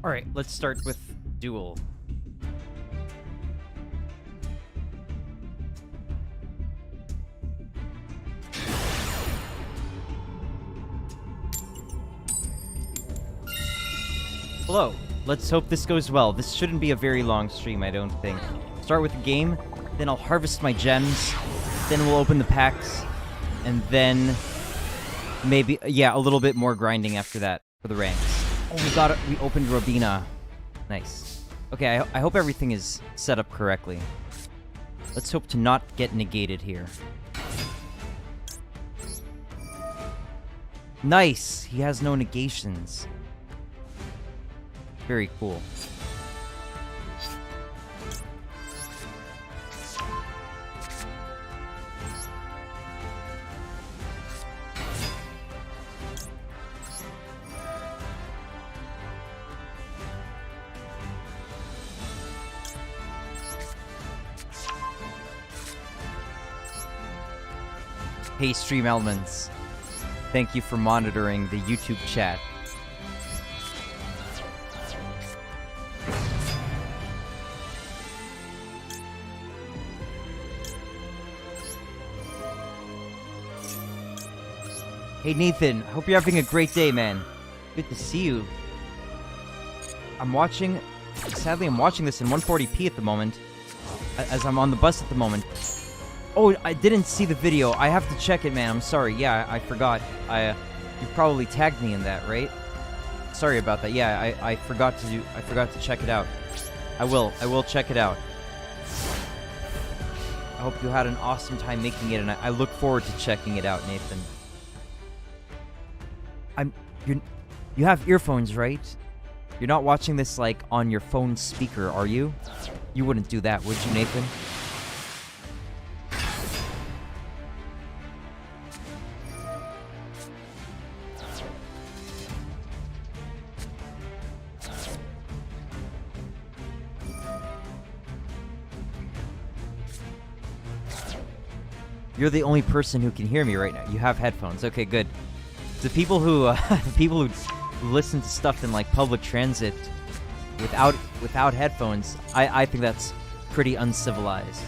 Alright, let's start with Duel. Hello. Let's hope this goes well. This shouldn't be a very long stream, I don't think. Start with the game, then I'll harvest my gems, then we'll open the packs, and then maybe, yeah, a little bit more grinding after that for the ranks. Oh, we opened Robina. Nice. Okay, I hope everything is set up correctly. Let's hope to not get negated here. Nice! He has no negations. Very cool. Hey, Stream Elements. Thank you for monitoring the YouTube chat. Hey, Nathan. Hope you're having a great day, man. Good to see you. Sadly, I'm watching this in 140p at the moment, as I'm on the bus at the moment. Oh, I didn't see the video. I have to check it, man. I'm sorry. Yeah, I forgot. You probably tagged me in that, right? Sorry about that. Yeah, I forgot to check it out. I will check it out. I hope you had an awesome time making it, and I look forward to checking it out, Nathan. You have earphones, right? You're not watching this, like, on your phone speaker, are you? You wouldn't do that, would you, Nathan? You're the only person who can hear me right now. You have headphones. Okay, good. The people who listen to stuff in like public transit without headphones, I think that's pretty uncivilized.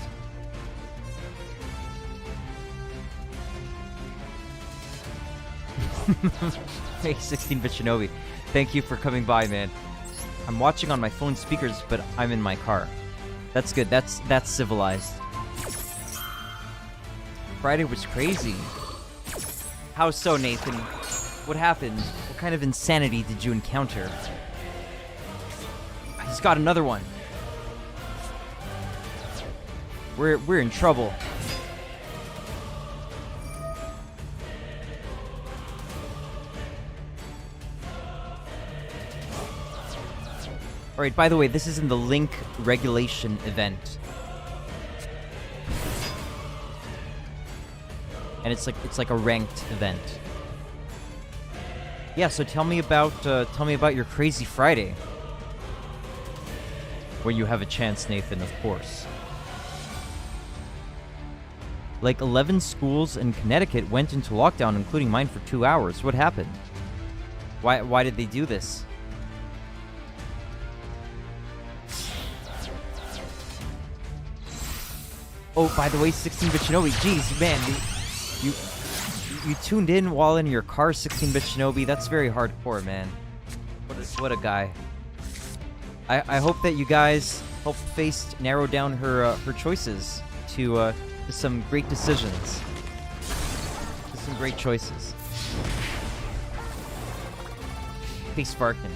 Hey, 16-bit Shinobi, thank you for coming by, man. I'm watching on my phone speakers, but I'm in my car. That's good. That's civilized. Friday was crazy. How so, Nathan? What happened? What kind of insanity did you encounter? He's got another one. We're in trouble. Alright, by the way, this is in the Link regulation event. And it's like a ranked event. Yeah, so tell me about your crazy Friday. When you have a chance, Nathan, of course. Like 11 schools in Connecticut went into lockdown, including mine, for 2 hours. What happened? Why did they do this? Oh, by the way, 16-bit Shinobi, jeez, man, you tuned in while in your car, 16-bit Shinobi. That's very hardcore, man. What a guy. I hope that you guys helped Face narrow down her choices to some great decisions. To some great choices. Face Barkin.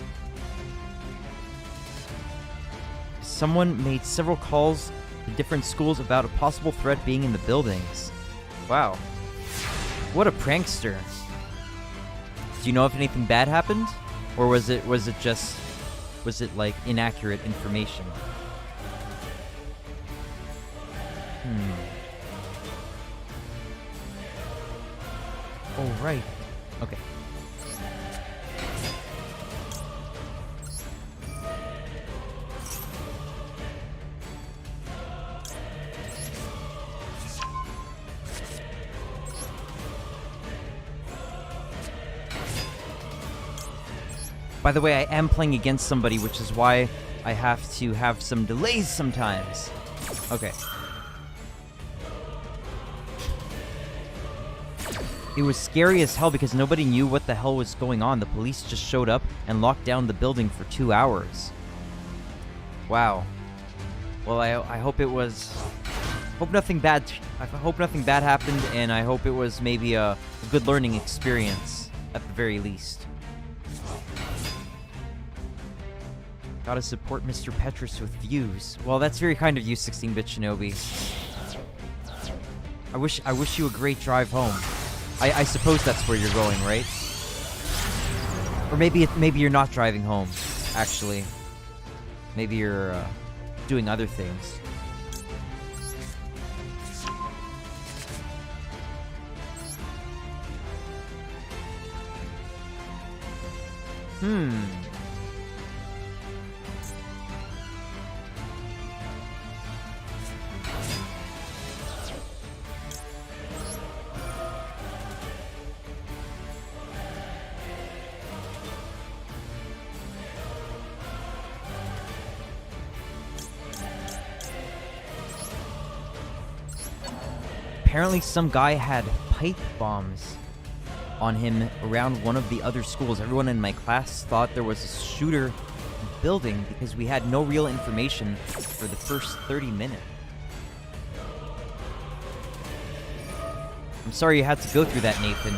Someone made several calls to different schools about a possible threat being in the buildings. Wow. What a prankster. Do you know if anything bad happened? Or was it like inaccurate information? Oh, right. Okay. By the way, I am playing against somebody, which is why I have to have some delays sometimes. Okay. It was scary as hell because nobody knew what the hell was going on. The police just showed up and locked down the building for 2 hours. Wow. Well, I hope it was... Hope nothing bad happened, and I hope it was maybe a good learning experience, at the very least. Gotta support Mr. Petrus with views. Well, that's very kind of you, 16-bit Shinobi. I wish you a great drive home. I suppose that's where you're going, right? Or maybe you're not driving home, actually. Maybe you're doing other things. Apparently some guy had pipe bombs on him around one of the other schools. Everyone in my class thought there was a shooter in the building because we had no real information for the first 30 minutes. I'm sorry you had to go through that, Nathan.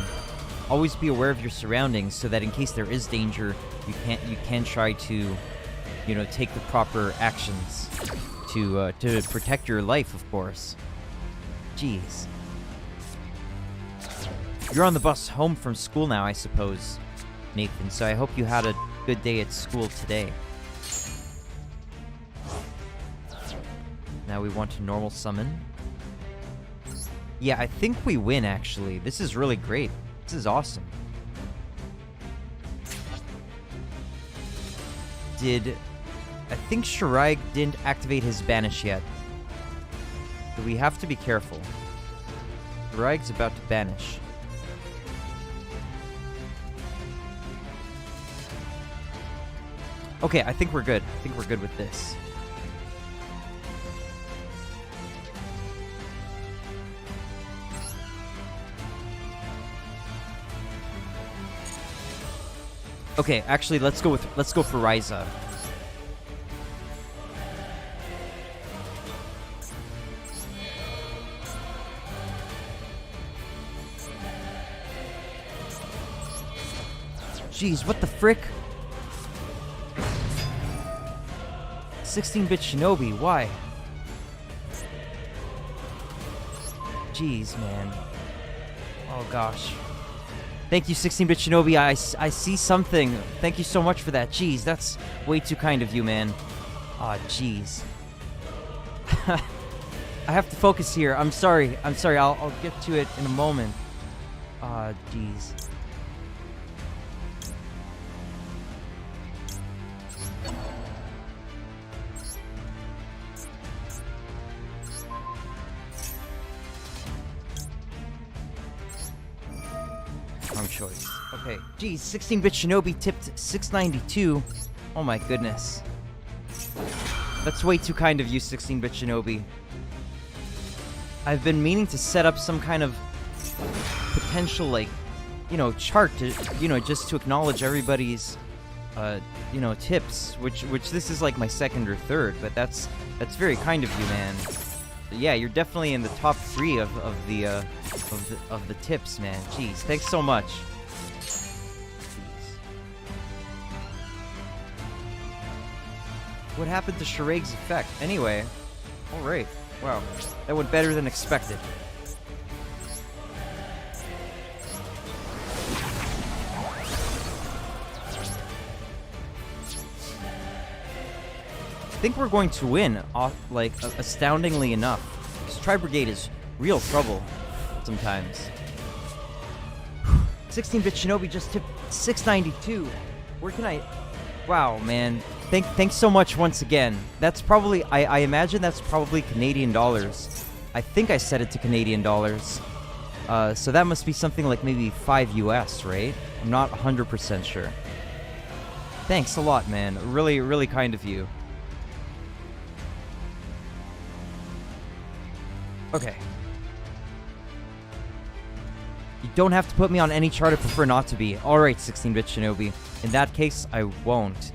Always be aware of your surroundings so that in case there is danger, you can try to, you know, take the proper actions to protect your life, of course. Jeez. You're on the bus home from school now, I suppose, Nathan, so I hope you had a good day at school today. Now we want to normal summon. Yeah, I think we win, actually. This is really great. This is awesome. I think Shiraig didn't activate his banish yet. So we have to be careful. Shiraig's about to banish. Okay, I think we're good. I think we're good with this. Okay, actually, let's go for Ryza. Jeez, what the frick? 16-bit Shinobi, why? Jeez, man. Oh, gosh. Thank you, 16-bit Shinobi. I see something. Thank you so much for that. Jeez, that's way too kind of you, man. Aw, jeez. I have to focus here. I'm sorry. I'll get to it in a moment. Aw, jeez. Choice. Okay. Geez, 16-bit Shinobi tipped 692. Oh my goodness. That's way too kind of you, 16-bit Shinobi. I've been meaning to set up some kind of potential, like, you know, chart to, you know, just to acknowledge everybody's, you know, tips, which this is like my second or third, but that's very kind of you, man. Yeah, you're definitely in the top 3 of the tips, man. Jeez, thanks so much. Jeez. What happened to Shiraig's effect? Anyway, all right. Wow, that went better than expected. I think we're going to win, like, astoundingly enough. Because Tri-Brigade is real trouble sometimes. 16-bit Shinobi just tipped 692. Where can I... Wow, man. Thanks so much once again. That's probably... I imagine that's probably Canadian dollars. I think I set it to Canadian dollars. So that must be something like maybe 5 US, right? I'm not 100% sure. Thanks a lot, man. Really, really kind of you. Okay. You don't have to put me on any chart I prefer not to be. Alright, 16-bit Shinobi. In that case, I won't.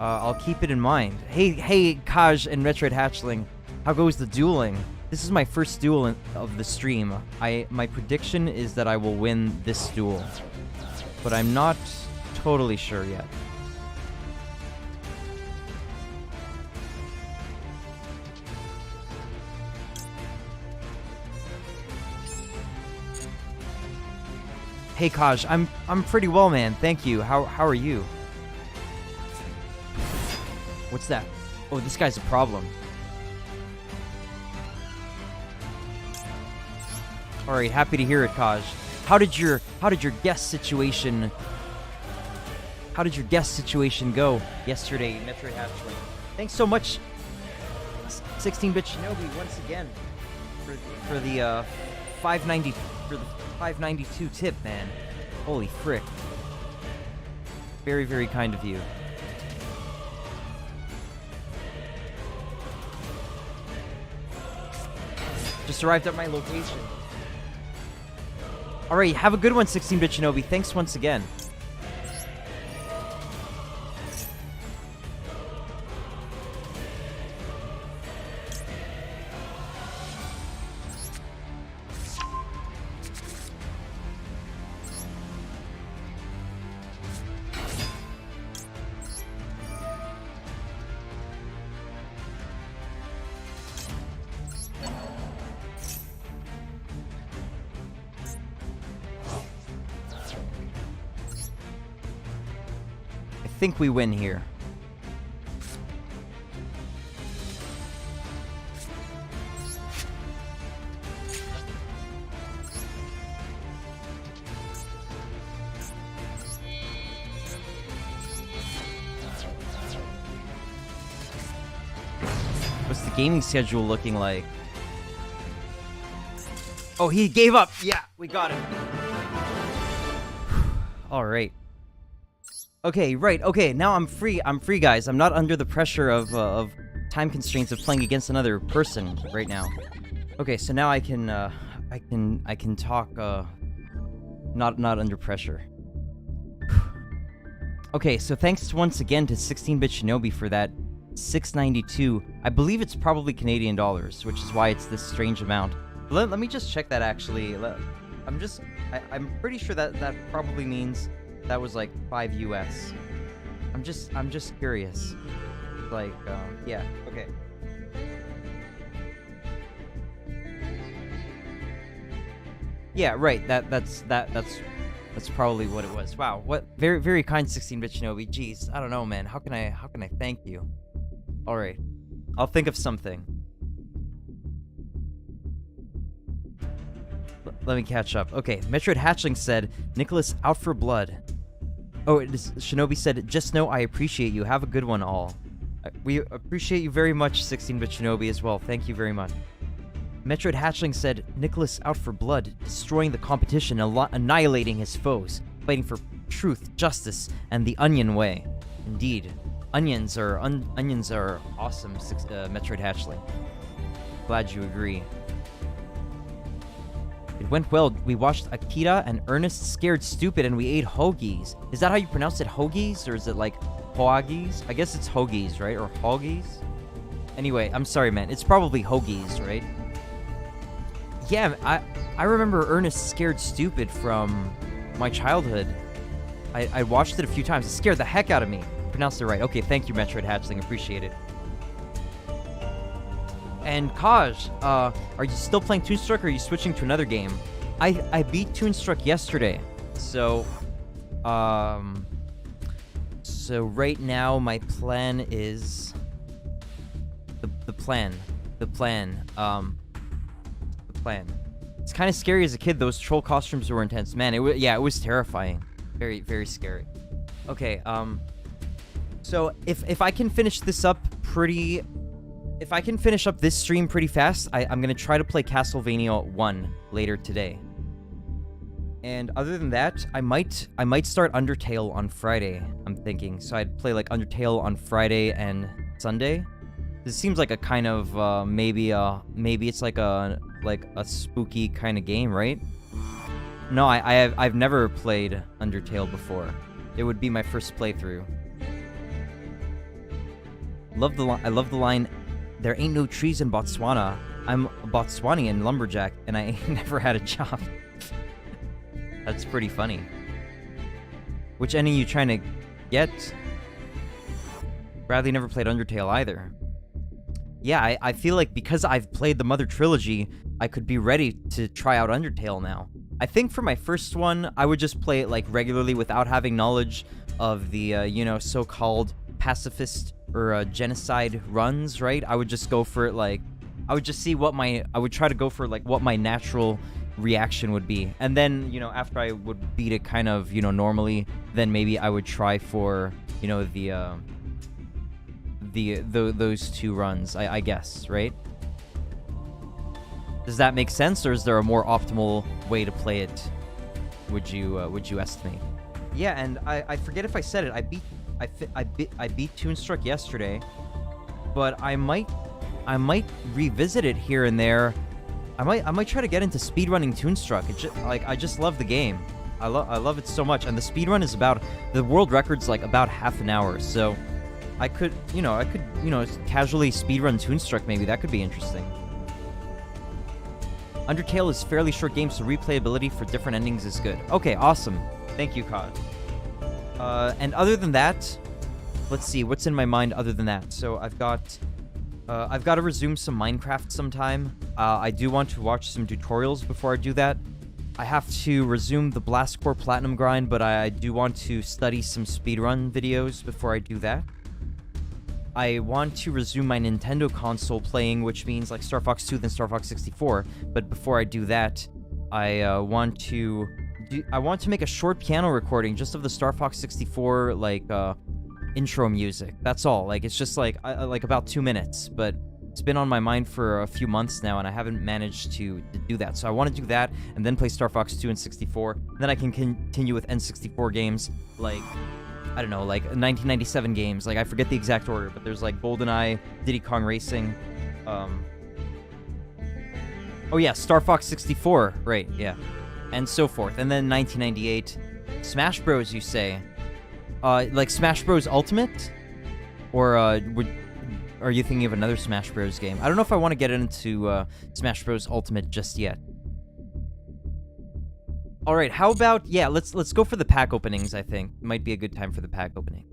I'll keep it in mind. Hey, Kaj and Metroid Hatchling. How goes the dueling? This is my first duel of the stream. My prediction is that I will win this duel. But I'm not totally sure yet. Hey Kaj, I'm pretty well, man. Thank you. How are you? What's that? Oh, this guy's a problem. All right, happy to hear it, Kaj. How did your guest situation go yesterday, Metroid Hatchling? Thanks so much, 16-bit Shinobi, once again for the 592 tip, man. Holy frick. Very, very kind of you. Just arrived at my location. Alright, have a good one, 16-bit Shinobi. Thanks once again. I think we win here. What's the gaming schedule looking like? Oh, he gave up. Yeah, we got him. All right. Okay, right. Okay, now I'm free. I'm free, guys. I'm not under the pressure of time constraints of playing against another person right now. Okay, so now I can talk not under pressure. Okay, so thanks once again to 16-bit Shinobi for that 692. I believe it's probably Canadian dollars, which is why it's this strange amount. Let me just check that actually. I'm pretty sure that probably means that was like 5 US. I'm just curious. Like, yeah, okay. Yeah, right. That's probably what it was. Wow, what very, very kind 16-bit Shinobi. Jeez, I don't know, man. How can I thank you? All right, I'll think of something. Let me catch up. Okay, Metroid Hatchling said, Nicholas out for blood. Oh, Shinobi said, just know I appreciate you. Have a good one, all. We appreciate you very much, 16-bit Shinobi, as well. Thank you very much. Metroid Hatchling said, Nicholas out for blood, destroying the competition, annihilating his foes, fighting for truth, justice, and the onion way. Indeed. Onions are awesome, Metroid Hatchling. Glad you agree. It went well. We watched Akira and Ernest Scared Stupid, and we ate hoagies. Is that how you pronounce it? Hoagies? Or is it like hoagies? I guess it's hoagies, right? Or hoagies? Anyway, I'm sorry, man. It's probably hoagies, right? Yeah, I remember Ernest Scared Stupid from my childhood. I watched it a few times. It scared the heck out of me. Pronounced it right. Okay, thank you, Metroid Hatchling. Appreciate it. And Kaj, are you still playing Toonstruck, or are you switching to another game? I beat Toonstruck yesterday, so right now my plan is the plan. It's kind of scary as a kid. Those troll costumes were intense, man. It was terrifying, very, very scary. Okay, so if I can finish this up If I can finish up this stream pretty fast, I'm going to try to play Castlevania 1 later today. And other than that, I might start Undertale on Friday, I'm thinking. So I'd play like Undertale on Friday and Sunday. This seems like a kind of maybe it's like a spooky kind of game, right? No, I've never played Undertale before. It would be my first playthrough. I love the line, "There ain't no trees in Botswana. I'm a Botswanian lumberjack, and I ain't never had a job." That's pretty funny. Which ending you trying to get? Bradley never played Undertale either. Yeah, I feel like because I've played the Mother Trilogy, I could be ready to try out Undertale now. I think for my first one, I would just play it like regularly without having knowledge of the, you know, so-called pacifist or genocide runs, right? I would just go for it like, I would just see what I would try to go for like what my natural reaction would be. And then, you know, after I would beat it kind of, you know, normally, then maybe I would try for, you know, those two runs, I guess, right? Does that make sense, or is there a more optimal way to play it? Would you estimate? Yeah, and I forget if I said it. I beat Toonstruck yesterday, but I might revisit it here and there. I might try to get into speedrunning Toonstruck. I just love the game. I love it so much, and the speedrun is the world record's like about half an hour. So I could casually speedrun Toonstruck. Maybe that could be interesting. Undertale is fairly short game, so replayability for different endings is good. Okay, awesome. Thank you, Cod. And other than that, let's see what's in my mind. Other than that, so I've got to resume some Minecraft sometime. I do want to watch some tutorials before I do that. I have to resume the Blast Corps Platinum grind, but I do want to study some speedrun videos before I do that. I want to resume my Nintendo console playing, which means like Star Fox 2 then Star Fox 64. But before I do that, I want to make a short piano recording just of the Star Fox 64 like intro music. That's all. Like it's just like about 2 minutes, but it's been on my mind for a few months now, and I haven't managed to do that. So I want to do that, and then play Star Fox 2 and 64. Then I can continue with N64 games like, I don't know, like 1997 games. Like I forget the exact order, but there's like GoldenEye, Diddy Kong Racing, oh yeah, Star Fox 64, right? Yeah, and so forth. And then 1998, Smash Bros. You say, like Smash Bros. Ultimate, or are you thinking of another Smash Bros. Game? I don't know if I want to get into Smash Bros. Ultimate just yet. All right, how about, yeah, let's go for the pack openings, I think. Might be a good time for the pack opening.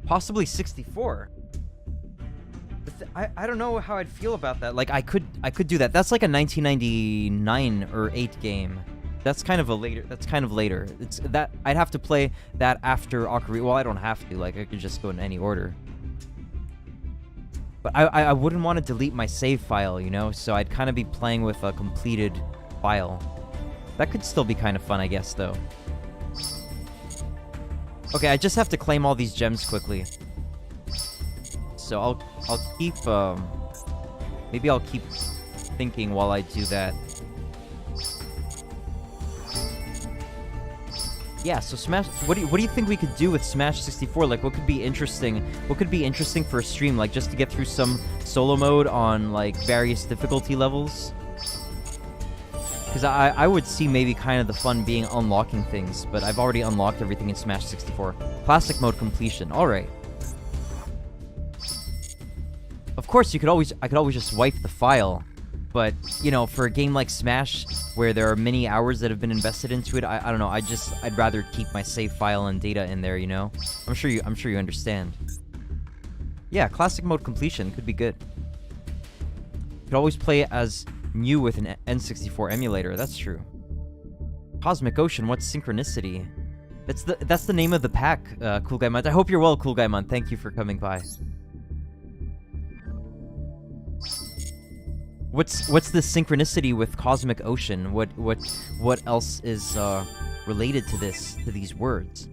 Possibly 64. I don't know how I'd feel about that. Like I could do that. That's like a 1999 or 8 game. That's kind of later. It's that I'd have to play that after Ocarina. Well, I don't have to. Like I could just go in any order. But I wouldn't want to delete my save file, you know? So I'd kind of be playing with a completed file. That could still be kind of fun, I guess, though. Okay, I just have to claim all these gems quickly. So I'll keep, maybe I'll keep thinking while I do that. Yeah, so Smash. What do you think we could do with Smash 64? Like, what could be interesting? What could be interesting for a stream? Like, just to get through some solo mode on like various difficulty levels. Because I would see maybe kind of the fun being unlocking things, but I've already unlocked everything in Smash 64. Classic mode completion. All right. Of course, I could always just wipe the file. But, you know, for a game like Smash, where there are many hours that have been invested into it, I don't know, I'd rather keep my save file and data in there, you know? I'm sure you understand. Yeah, classic mode completion could be good. You could always play it as new with an N64 emulator, that's true. Cosmic Ocean, what's synchronicity? That's the name of the pack, Cool Guy Month. I hope you're well, Cool Guy Month. Thank you for coming by. What's the synchronicity with Cosmic Ocean? What else is related to these words?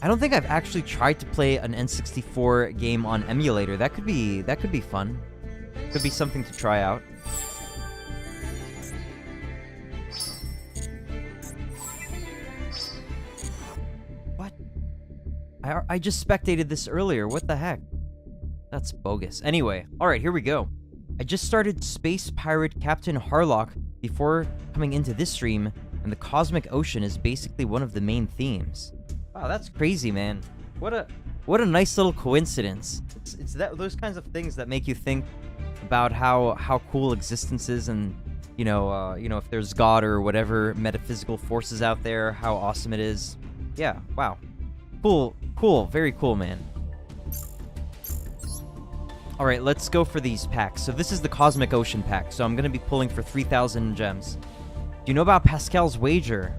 I don't think I've actually tried to play an N64 game on emulator. That could be fun. Could be something to try out. What? I just spectated this earlier. What the heck? That's bogus. Anyway, alright, here we go. I just started Space Pirate Captain Harlock before coming into this stream, and the cosmic ocean is basically one of the main themes. Wow, that's crazy, man. What a nice little coincidence. It's those kinds of things that make you think about how cool existence is, and you know if there's God or whatever metaphysical forces out there, how awesome it is. Yeah, wow. Cool, very cool, man. Alright, let's go for these packs. So this is the Cosmic Ocean pack, so I'm gonna be pulling for 3,000 gems. Do you know about Pascal's Wager?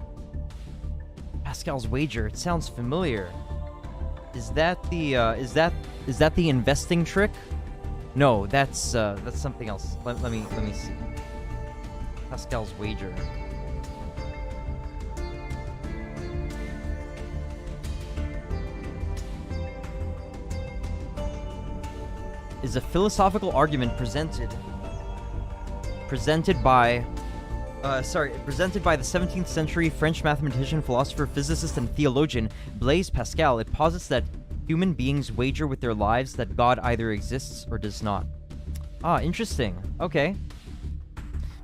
Pascal's Wager, it sounds familiar. Is that the investing trick? No, that's something else. Let me see. Pascal's Wager. Is a philosophical argument presented by the 17th century French mathematician, philosopher, physicist, and theologian Blaise Pascal. It posits that human beings wager with their lives that God either exists or does not. Ah, interesting. Okay.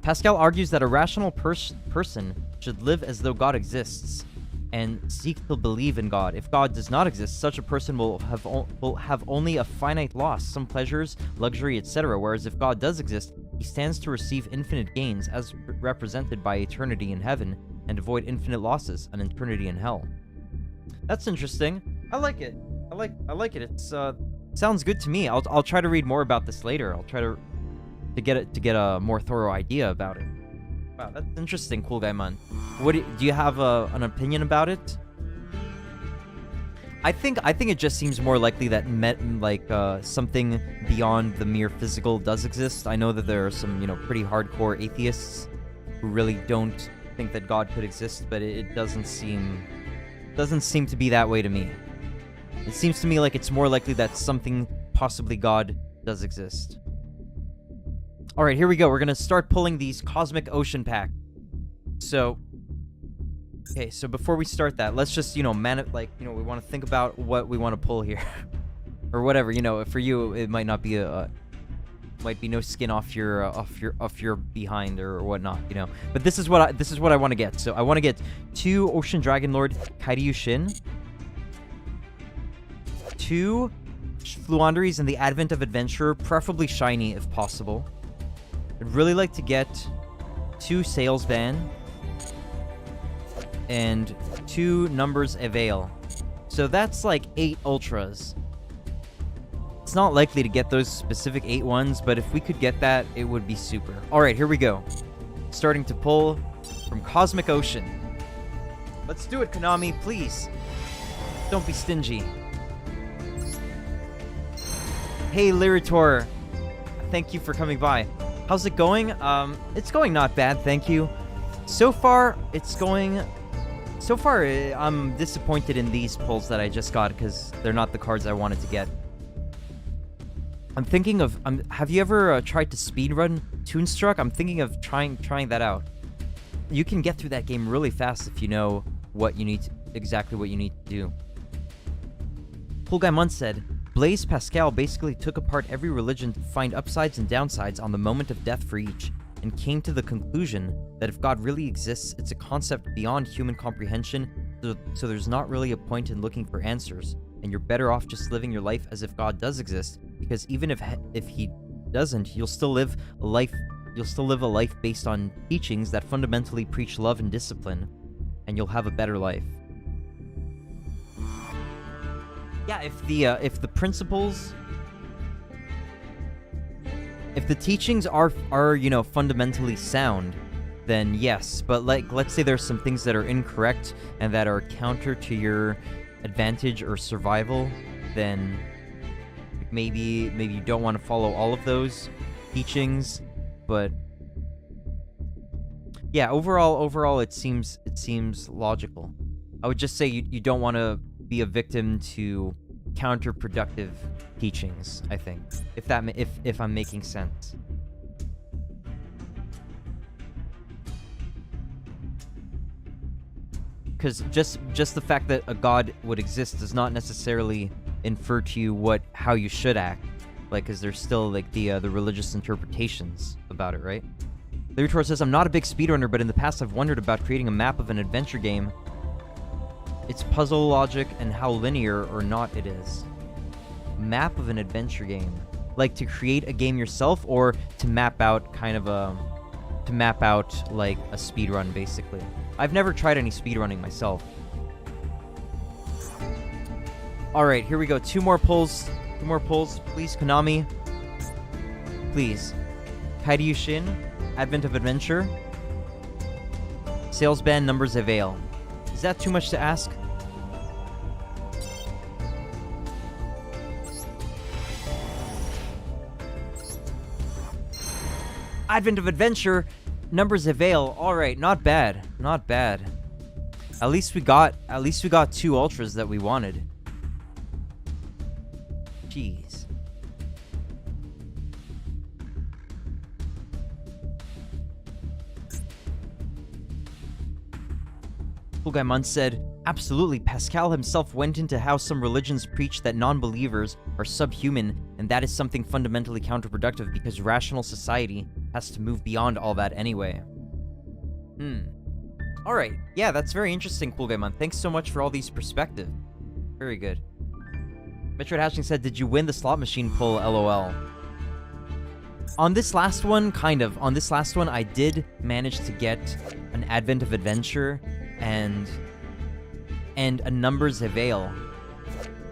Pascal argues that a rational person should live as though God exists and seek to believe in God. If God does not exist, such a person will have only a finite loss, some pleasures, luxury, etc. Whereas if God does exist, he stands to receive infinite gains as represented by eternity in heaven, and avoid infinite losses, an eternity in hell. That's interesting. I like it. I like it. It's sounds good to me. I'll try to read more about this later. I'll try to get a more thorough idea about it. Wow, that's interesting, Cool Guy Man. What do you have an opinion about it? I think it just seems more likely that something beyond the mere physical does exist. I know that there are some, pretty hardcore atheists who really don't think that God could exist, but it doesn't seem to be that way to me. It seems to me like it's more likely that something, possibly God, does exist. Alright, here we go. We're gonna start pulling these Cosmic Ocean pack. So, okay, so before we start that, let's just, we want to think about what we want to pull here. Or whatever, for you, it might not be might be no skin off your behind or whatnot, But this is what I want to get. So I want to get 2 Ocean Dragon Lord Kaiyru-Shin, 2 Fluanderies and the Advent of Adventurer, preferably shiny if possible. I'd really like to get 2 Sales Van and 2 Numbers Avail. So that's like 8 Ultras. It's not likely to get those specific 8 ones, but if we could get that, it would be super. Alright, here we go. Starting to pull from Cosmic Ocean. Let's do it, Konami, please. Don't be stingy. Hey, Lyritor. Thank you for coming by. How's it going? It's going not bad, thank you. So far, I'm disappointed in these pulls that I just got because they're not the cards I wanted to get. I'm thinking of... have you ever tried to speedrun Toonstruck? I'm thinking of trying that out. You can get through that game really fast if you know exactly what you need to do. Cool Guy Munt said, Blaise Pascal basically took apart every religion to find upsides and downsides on the moment of death for each, and came to the conclusion that if God really exists, it's a concept beyond human comprehension, so there's not really a point in looking for answers, and you're better off just living your life as if God does exist, because even if he doesn't, you'll still live a life based on teachings that fundamentally preach love and discipline, and you'll have a better life. Yeah, if the principles, if the teachings are fundamentally sound, then yes. But let's say there's some things that are incorrect and that are counter to your advantage or survival, then maybe you don't want to follow all of those teachings. But yeah, overall, it seems logical. I would just say you don't want to be a victim to counterproductive teachings, I think. If I'm making sense. Because just the fact that a god would exist does not necessarily infer to you how you should act. Like, because there's still, like, the religious interpretations about it, right? Lyritor says, I'm not a big speedrunner, but in the past I've wondered about creating a map of an adventure game. Its puzzle logic and how linear or not it is. Map of an adventure game. Like, to create a game yourself, or to map out kind of a... to map out, like, a speedrun, basically. I've never tried any speedrunning myself. Alright, here we go. Two more pulls. Two more pulls. Please, Konami. Please. Kaiyru-Shin. Advent of Adventure. Sales ban numbers avail. Is that too much to ask? Advent of Adventure. Numbers avail. Alright, not bad. Not bad. At least we got 2 ultras that we wanted. Jeez. Cool Guy Munn said, absolutely, Pascal himself went into how some religions preach that non-believers are subhuman, and that is something fundamentally counterproductive because rational society has to move beyond all that anyway. Alright, yeah, that's very interesting, Cool Guy Munn. Thanks so much for all these perspectives. Very good. Metroid Hatchling said, did you win the slot machine pull, LOL? On this last one, kind of. On this last one, I did manage to get an Advent of Adventure and a Numbers Avail.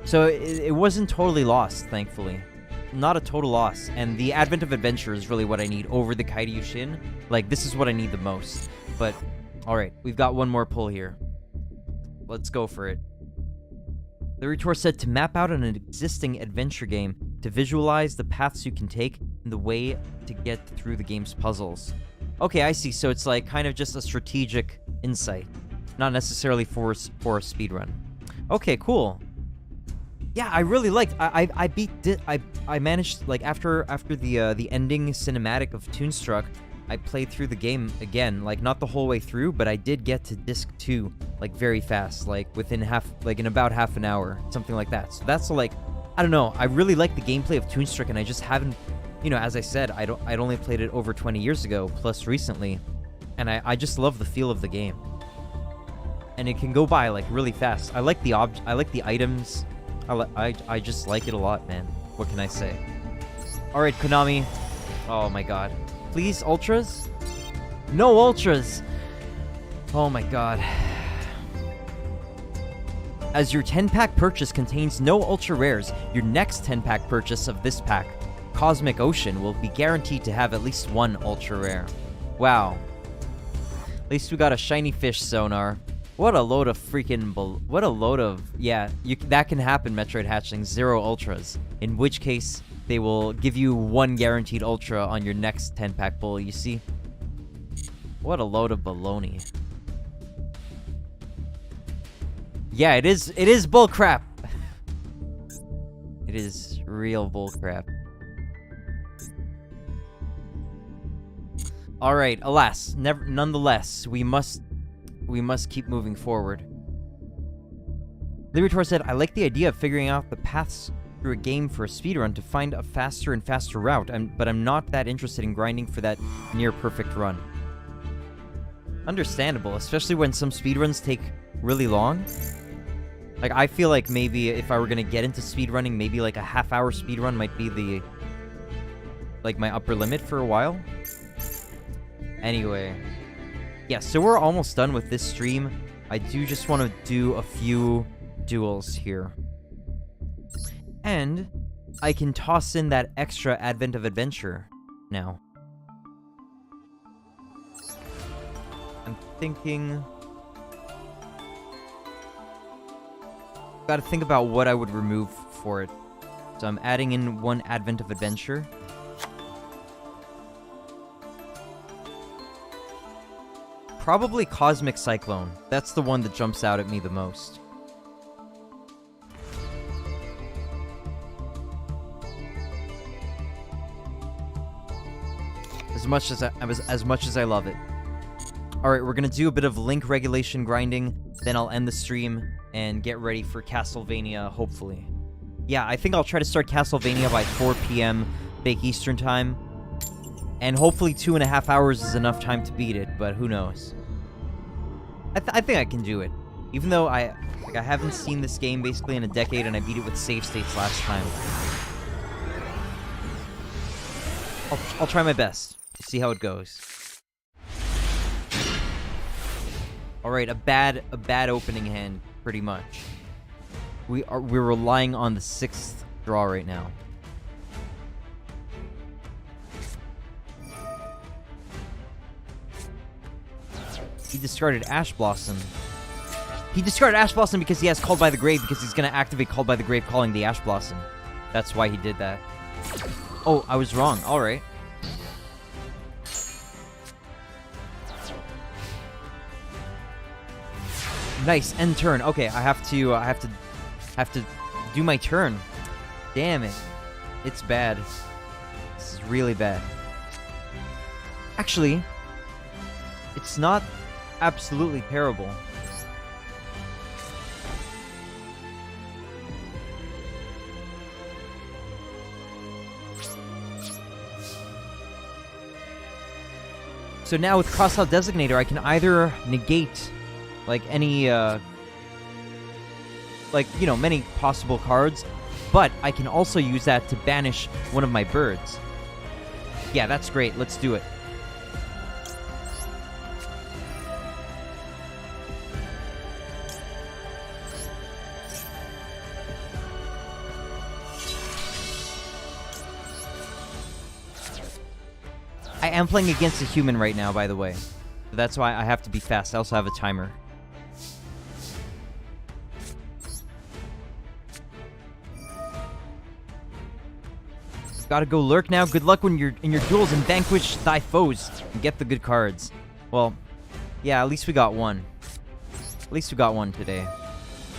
So it wasn't totally lost, thankfully. Not a total loss. And the Advent of Adventure is really what I need over the Kaiyru-Shin. Like, this is what I need the most. But, alright, we've got one more pull here. Let's go for it. The Retort said to map out an existing adventure game to visualize the paths you can take and the way to get through the game's puzzles. Okay, I see. So it's like kind of just a strategic insight, not necessarily for a speedrun. Okay, cool. Yeah, I really liked. I managed, like, after the ending cinematic of Toonstruck, I played through the game again, like not the whole way through, but I did get to disc 2 like very fast, like in about half an hour, something like that. So that's like, I don't know, I really like the gameplay of Toonstruck, and I just haven't, you know, as I said, I'd only played it over 20 years ago plus recently, and I just love the feel of the game. And it can go by like really fast. I like the items. I just like it a lot, man. What can I say? All right, Konami. Oh my god. Please, ultras? No ultras! Oh my god. As your 10-pack purchase contains no ultra rares, your next 10-pack purchase of this pack, Cosmic Ocean, will be guaranteed to have at least one ultra rare. Wow. At least we got a shiny fish sonar. What a load of freaking what a load of... Yeah, that can happen, Metroid Hatchling. 0 ultras. In which case, they will give you 1 guaranteed ultra on your next 10-pack pull, you see? What a load of baloney. Yeah, it is bullcrap. It is real bullcrap. Alright, alas, nonetheless, we must keep moving forward. Liberator said, I like the idea of figuring out the paths through a game for a speedrun to find a faster and faster route, but I'm not that interested in grinding for that near-perfect run. Understandable, especially when some speedruns take really long. Like, I feel like maybe if I were gonna get into speedrunning, maybe like a half-hour speedrun might be like my upper limit for a while. Anyway. Yeah, so we're almost done with this stream. I do just want to do a few duels here. And I can toss in that extra Advent of Adventure now. I'm thinking... Gotta think about what I would remove for it. So I'm adding in 1 Advent of Adventure. Probably Cosmic Cyclone. That's the one that jumps out at me the most. As much as I love it. All right, we're gonna do a bit of link regulation grinding, then I'll end the stream and get ready for Castlevania, hopefully. Yeah, I think I'll try to start Castlevania by 4 p.m. Bake Eastern time, and hopefully 2.5 hours is enough time to beat it, but who knows? I think I can do it, even though I haven't seen this game basically in a decade, and I beat it with save states last time. I'll try my best. See how it goes. All right, a bad opening hand, pretty much. We're relying on the 6th draw right now. He discarded Ash Blossom. He discarded Ash Blossom because he has Called by the Grave, because he's gonna activate Called by the Grave, calling the Ash Blossom. That's why he did that. Oh, I was wrong. All right. Nice, end turn. Okay, I have to do my turn. Damn it. It's bad. This is really bad. Actually, it's not absolutely terrible. So now with Crossout Designator, I can either negate like any, many possible cards, but I can also use that to banish one of my birds. Yeah, that's great. Let's do it. I am playing against a human right now, by the way. So that's why I have to be fast. I also have a timer. Gotta go lurk now. Good luck when you're in your duels, and vanquish thy foes and get the good cards. Well, yeah, at least we got one. At least we got one today.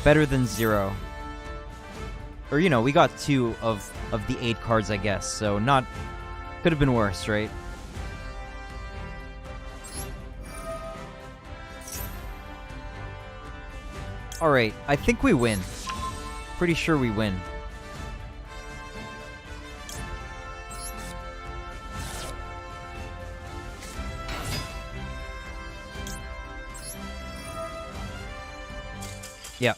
Better than 0. Or, you know, we got 2 of the 8 cards, I guess. So not... Could have been worse, right? Alright, I think we win. Pretty sure we win. Yeah.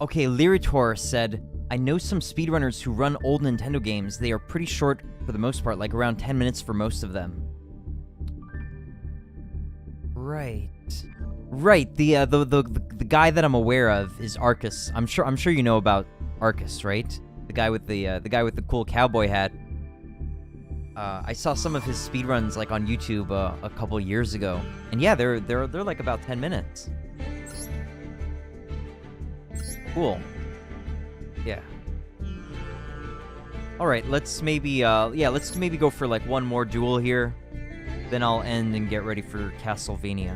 Okay, Lyritor said, I know some speedrunners who run old Nintendo games. They are pretty short for the most part, like around 10 minutes for most of them. Right. Right, the guy that I'm aware of is Arcus. I'm sure you know about Arcus, right? The guy with the cool cowboy hat. I saw some of his speedruns like on YouTube a couple years ago, and yeah, they're like about 10 minutes. Cool. Yeah. All right, let's maybe go for like one more duel here, then I'll end and get ready for Castlevania.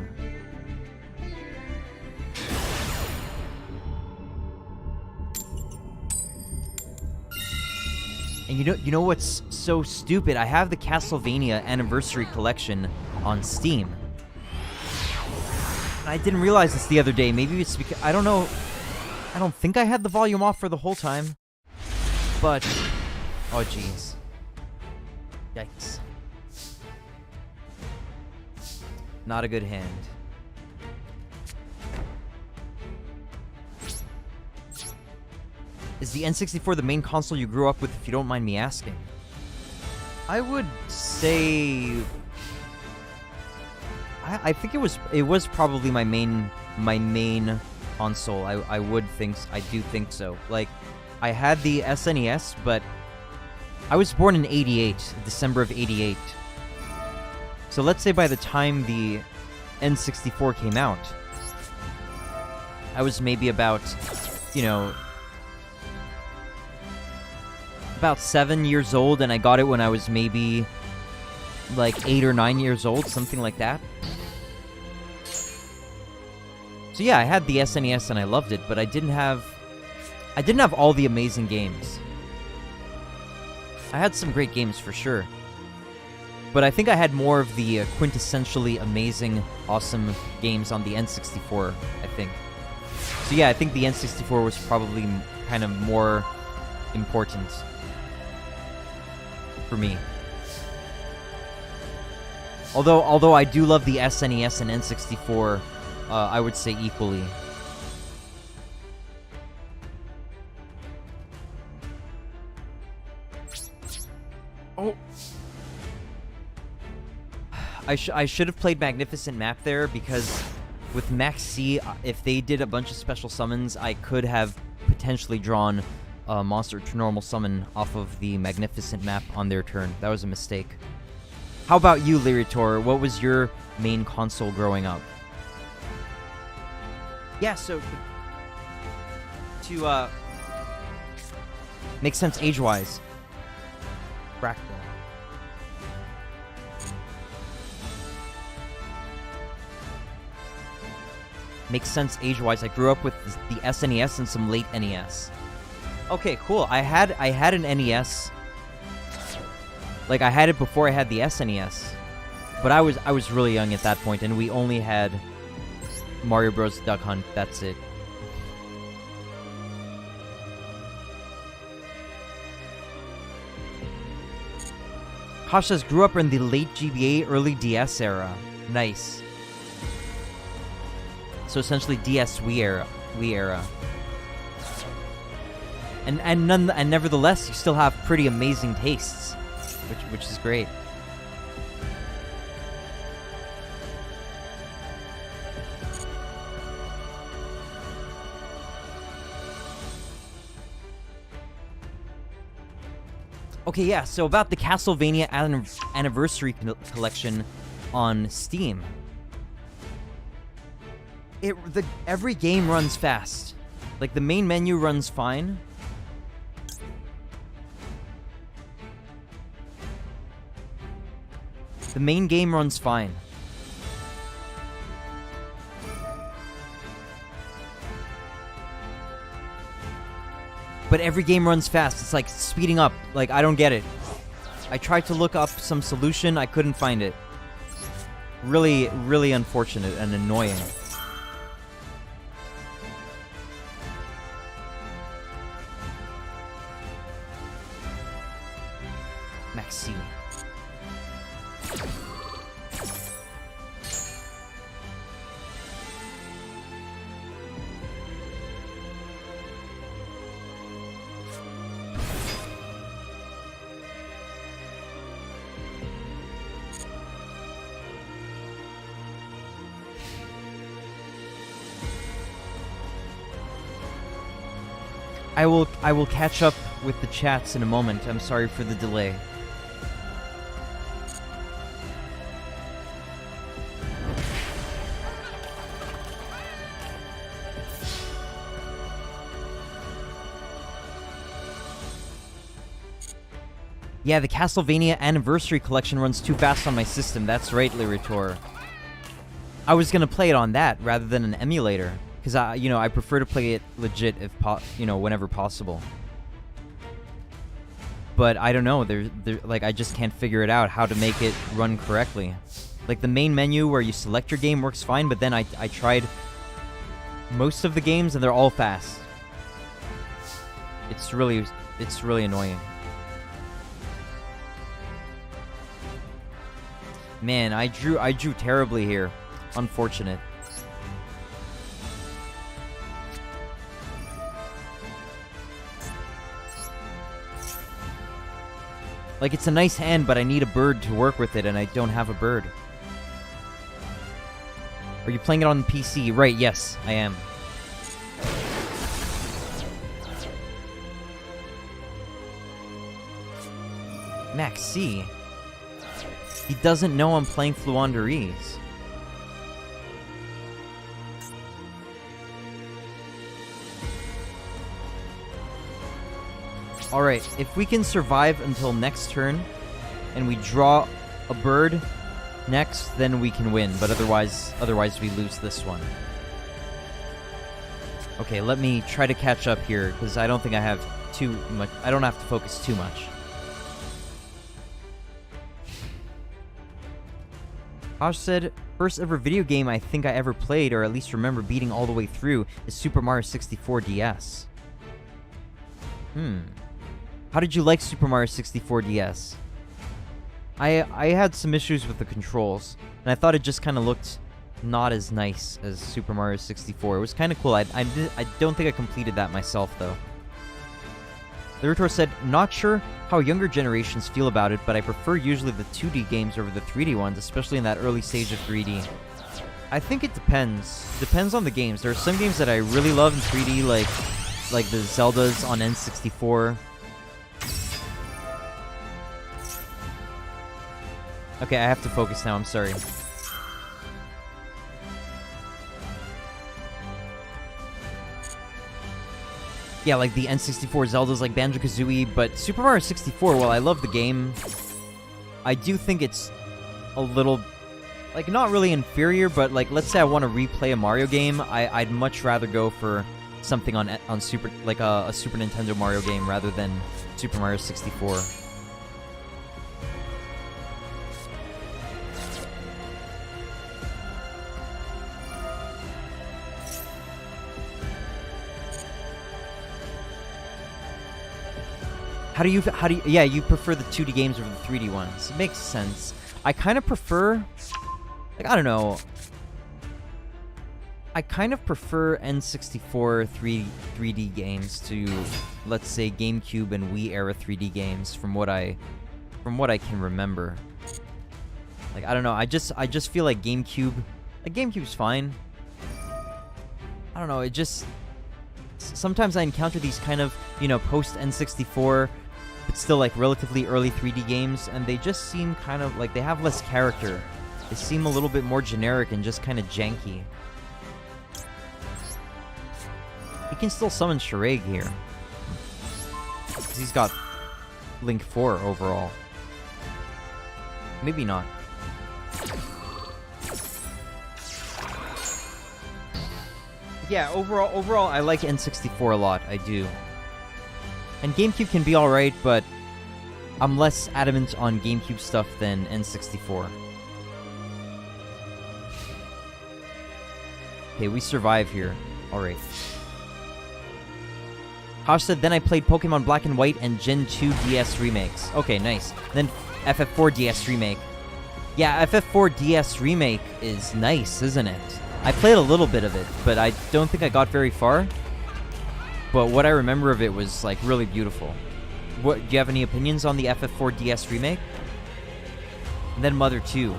And you know what's so stupid? I have the Castlevania Anniversary Collection on Steam. And I didn't realize this the other day. Maybe it's because... I don't know. I don't think I had the volume off for the whole time. But... Oh, jeez. Yikes. Not a good hand. Is the N64 the main console you grew up with, if you don't mind me asking? I would say... I think it was probably my main console. I do think so. Like, I had the SNES, but I was born in 88, December of 88. So let's say by the time the N64 came out, I was maybe about, you know, about 7 years old, and I got it when I was maybe like 8 or 9 years old, something like that. So yeah, I had the SNES and I loved it, but I didn't have all the amazing games. I had some great games for sure. But I think I had more of the quintessentially amazing, awesome games on the N64, I think. So yeah, I think the N64 was probably kind of more important for me. Although I do love the SNES and N64, I would say equally. Oh. I should have played Magnificent Map there, because with Max C, if they did a bunch of special summons, I could have potentially drawn a monster to normal summon off of the Magnificent Map on their turn. That was a mistake. How about you, Lyritor? What was your main console growing up? Yeah, so to make sense age-wise. Fractal. Makes sense age-wise. I grew up with the SNES and some late NES. Okay, cool. I had an NES. Like, I had it before I had the SNES. But I was really young at that point, and we only had Mario Bros. Duck Hunt. That's it. Kosh says, grew up in the late GBA, early DS era. Nice. So essentially DS Wii era. And nevertheless, you still have pretty amazing tastes, which is great. Okay, yeah, so about the Castlevania Anniversary Collection on Steam. Every game runs fast. Like, the main menu runs fine. The main game runs fine. But every game runs fast. It's like speeding up. Like, I don't get it. I tried to look up some solution. I couldn't find it. Really, really unfortunate and annoying. Maxine. I will catch up with the chats in a moment. I'm sorry for the delay. Yeah, the Castlevania Anniversary Collection runs too fast on my system. That's right, Lyritor. I was gonna play it on that rather than an emulator. Because, I prefer to play it legit if, whenever possible. But I don't know, like, I just can't figure it out how to make it run correctly. Like, the main menu where you select your game works fine, but then I tried most of the games and they're all fast. It's really annoying. Man, I drew terribly here. Unfortunate. Like, it's a nice hand, but I need a bird to work with it, and I don't have a bird. Are you playing it on the PC? Right, yes, I am. Max C. He doesn't know I'm playing Fluanderese. Alright, if we can survive until next turn, and we draw a bird next, then we can win, but otherwise we lose this one. Okay, let me try to catch up here, because I don't think I have too much. I don't have to focus too much. Kosh said, first ever video game I think I ever played, or at least remember beating all the way through, is Super Mario 64 DS. How did you like Super Mario 64 DS? I had some issues with the controls, and I thought it just kind of looked not as nice as Super Mario 64. It was kind of cool. I don't think I completed that myself, though. Lyritor said, not sure how younger generations feel about it, but I prefer usually the 2D games over the 3D ones, especially in that early stage of 3D. I think it depends. Depends on the games. There are some games that I really love in 3D, like the Zeldas on N64. Okay, I have to focus now, I'm sorry. Yeah, like the N64 Zeldas like Banjo-Kazooie, but Super Mario 64, while I love the game, I do think it's a little, like, not really inferior, but, like, let's say I want to replay a Mario game, I'd much rather go for something on Super, like a Super Nintendo Mario game rather than Super Mario 64. How do you, yeah, you prefer the 2D games over the 3D ones. It makes sense. I kind of prefer, like, I don't know. I kind of prefer N64 3D games to, let's say, GameCube and Wii era 3D games from what I can remember. Like, I don't know, I just feel like GameCube's fine. I don't know, it just, sometimes I encounter these kind of, you know, post N64, but still like relatively early 3D games, and they just seem kind of like they have less character. They seem a little bit more generic and just kind of janky. He can still summon Shireg here, because he's got Link 4 overall. Maybe not. Yeah, overall, I like N64 a lot. I do. And GameCube can be alright, but I'm less adamant on GameCube stuff than N64. Okay, we survive here. Alright. Kosh said, then I played Pokemon Black and White and Gen 2 DS remakes. Okay, nice. Then FF4 DS remake. Yeah, FF4 DS remake is nice, isn't it? I played a little bit of it, but I don't think I got very far. But what I remember of it was, like, really beautiful. Do you have any opinions on the FF4 DS remake? And then Mother 2.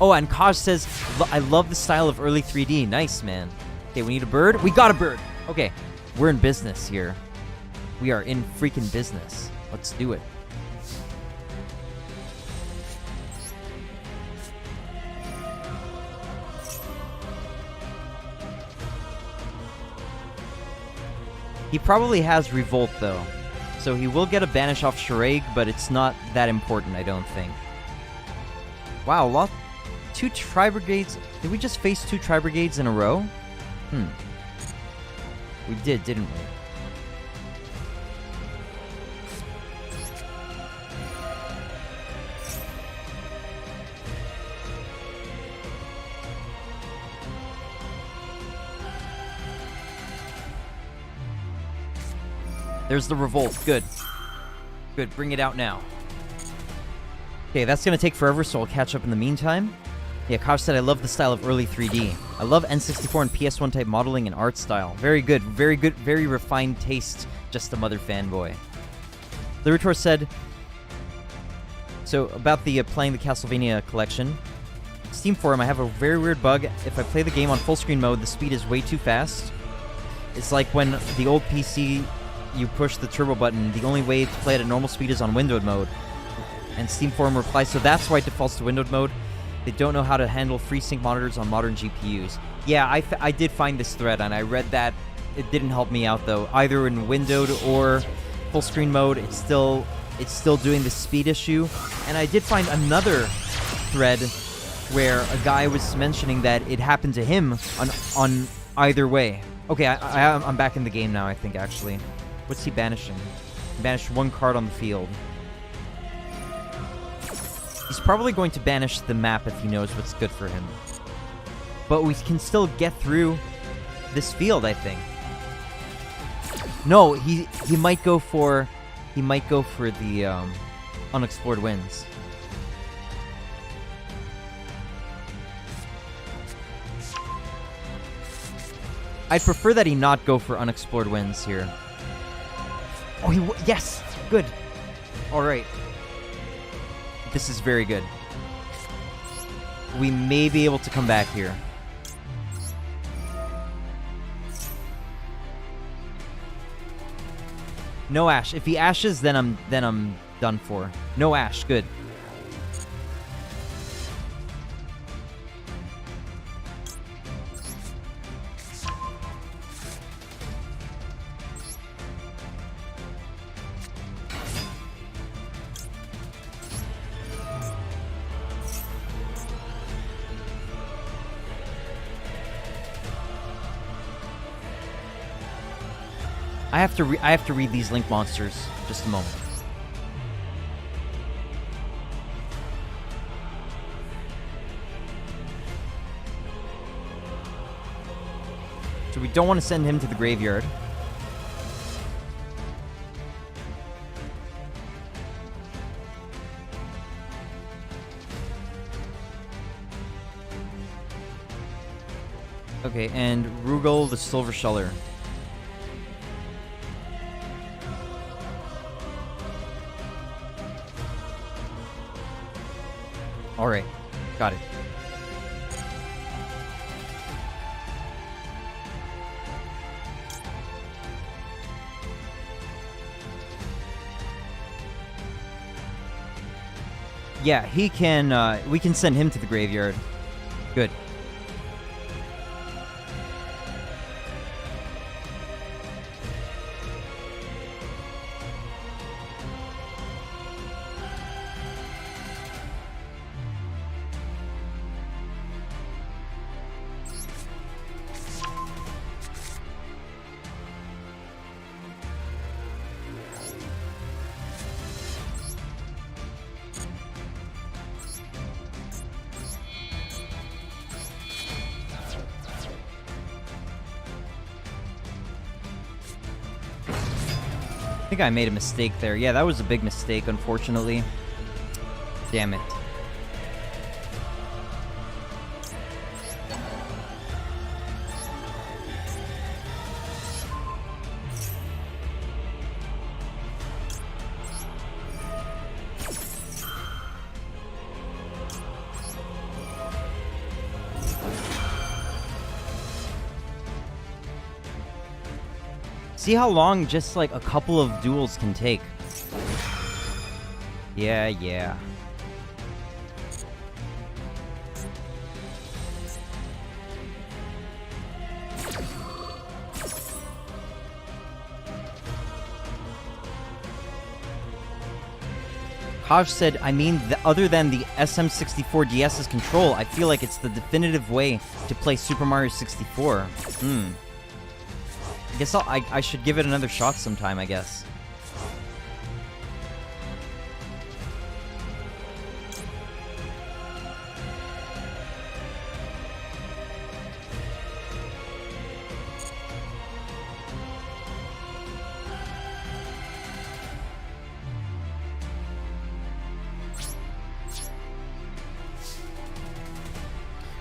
Oh, and Kosh says, I love the style of early 3D. Nice, man. Okay, we need a bird. We got a bird! Okay, we're in business here. We are in freaking business. Let's do it. He probably has Revolt, though. So he will get a banish off Shireg, but it's not that important, I don't think. Wow, 2 Tri-Brigades. Did we just face 2 Tri-Brigades in a row? We did, didn't we? There's the Revolt. Good. Good, bring it out now. Okay, that's gonna take forever, so I'll catch up in the meantime. Yeah, Kosh said, I love the style of early 3D. I love N64 and PS1 type modeling and art style. Very good, very refined taste. Just a mother fanboy. Lyritor said, so about the playing the Castlevania collection. Steam forum, I have a very weird bug. If I play the game on full screen mode, the speed is way too fast. It's like when the old PC, you push the turbo button, the only way to play it at normal speed is on windowed mode. And Steam forum replies, so that's why it defaults to windowed mode. They don't know how to handle FreeSync monitors on modern GPUs. Yeah, I did find this thread, and I read that. It didn't help me out, though. Either in windowed or full screen mode, it's still doing the speed issue. And I did find another thread where a guy was mentioning that it happened to him on either way. Okay, I'm back in the game now, I think, actually. What's he banishing? He banished 1 card on the field. He's probably going to banish the map if he knows what's good for him. But we can still get through this field, I think. No, he might go for the unexplored winds. I'd prefer that he not go for unexplored winds here. Oh, yes, good. All right. This is very good. We may be able to come back here. No Ash. If he ashes, then I'm done for. No Ash. Good. I have to read these link monsters. Just a moment. So we don't want to send him to the graveyard. Okay, and Rugal the Silver Sheller. Alright, got it. Yeah, he can, we can send him to the graveyard. Good. I think I made a mistake there. Yeah, that was a big mistake, unfortunately. Damn it. See how long just like a couple of duels can take. Yeah. Haj said, I mean, other than the SM64 DS's control, I feel like it's the definitive way to play Super Mario 64. I guess I should give it another shot sometime, I guess.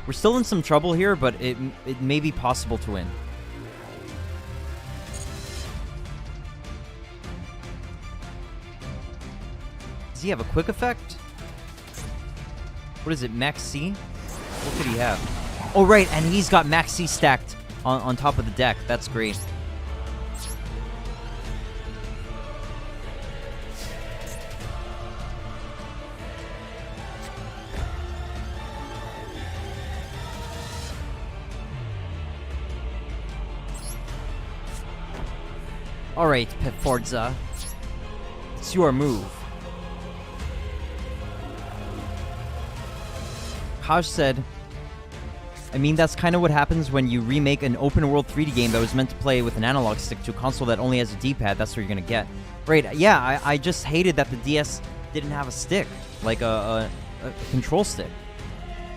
We're still in some trouble here, but it may be possible to win. Does he have a quick effect? What is it, Max C? What could he have? Oh, right, and he's got Max C stacked on top of the deck. That's great. Alright, Pep Forza. It's your move. Haj said, I mean, that's kind of what happens when you remake an open-world 3D game that was meant to play with an analog stick to a console that only has a D-pad. That's what you're gonna get. Right, yeah, I just hated that the DS didn't have a stick. Like, a a control stick.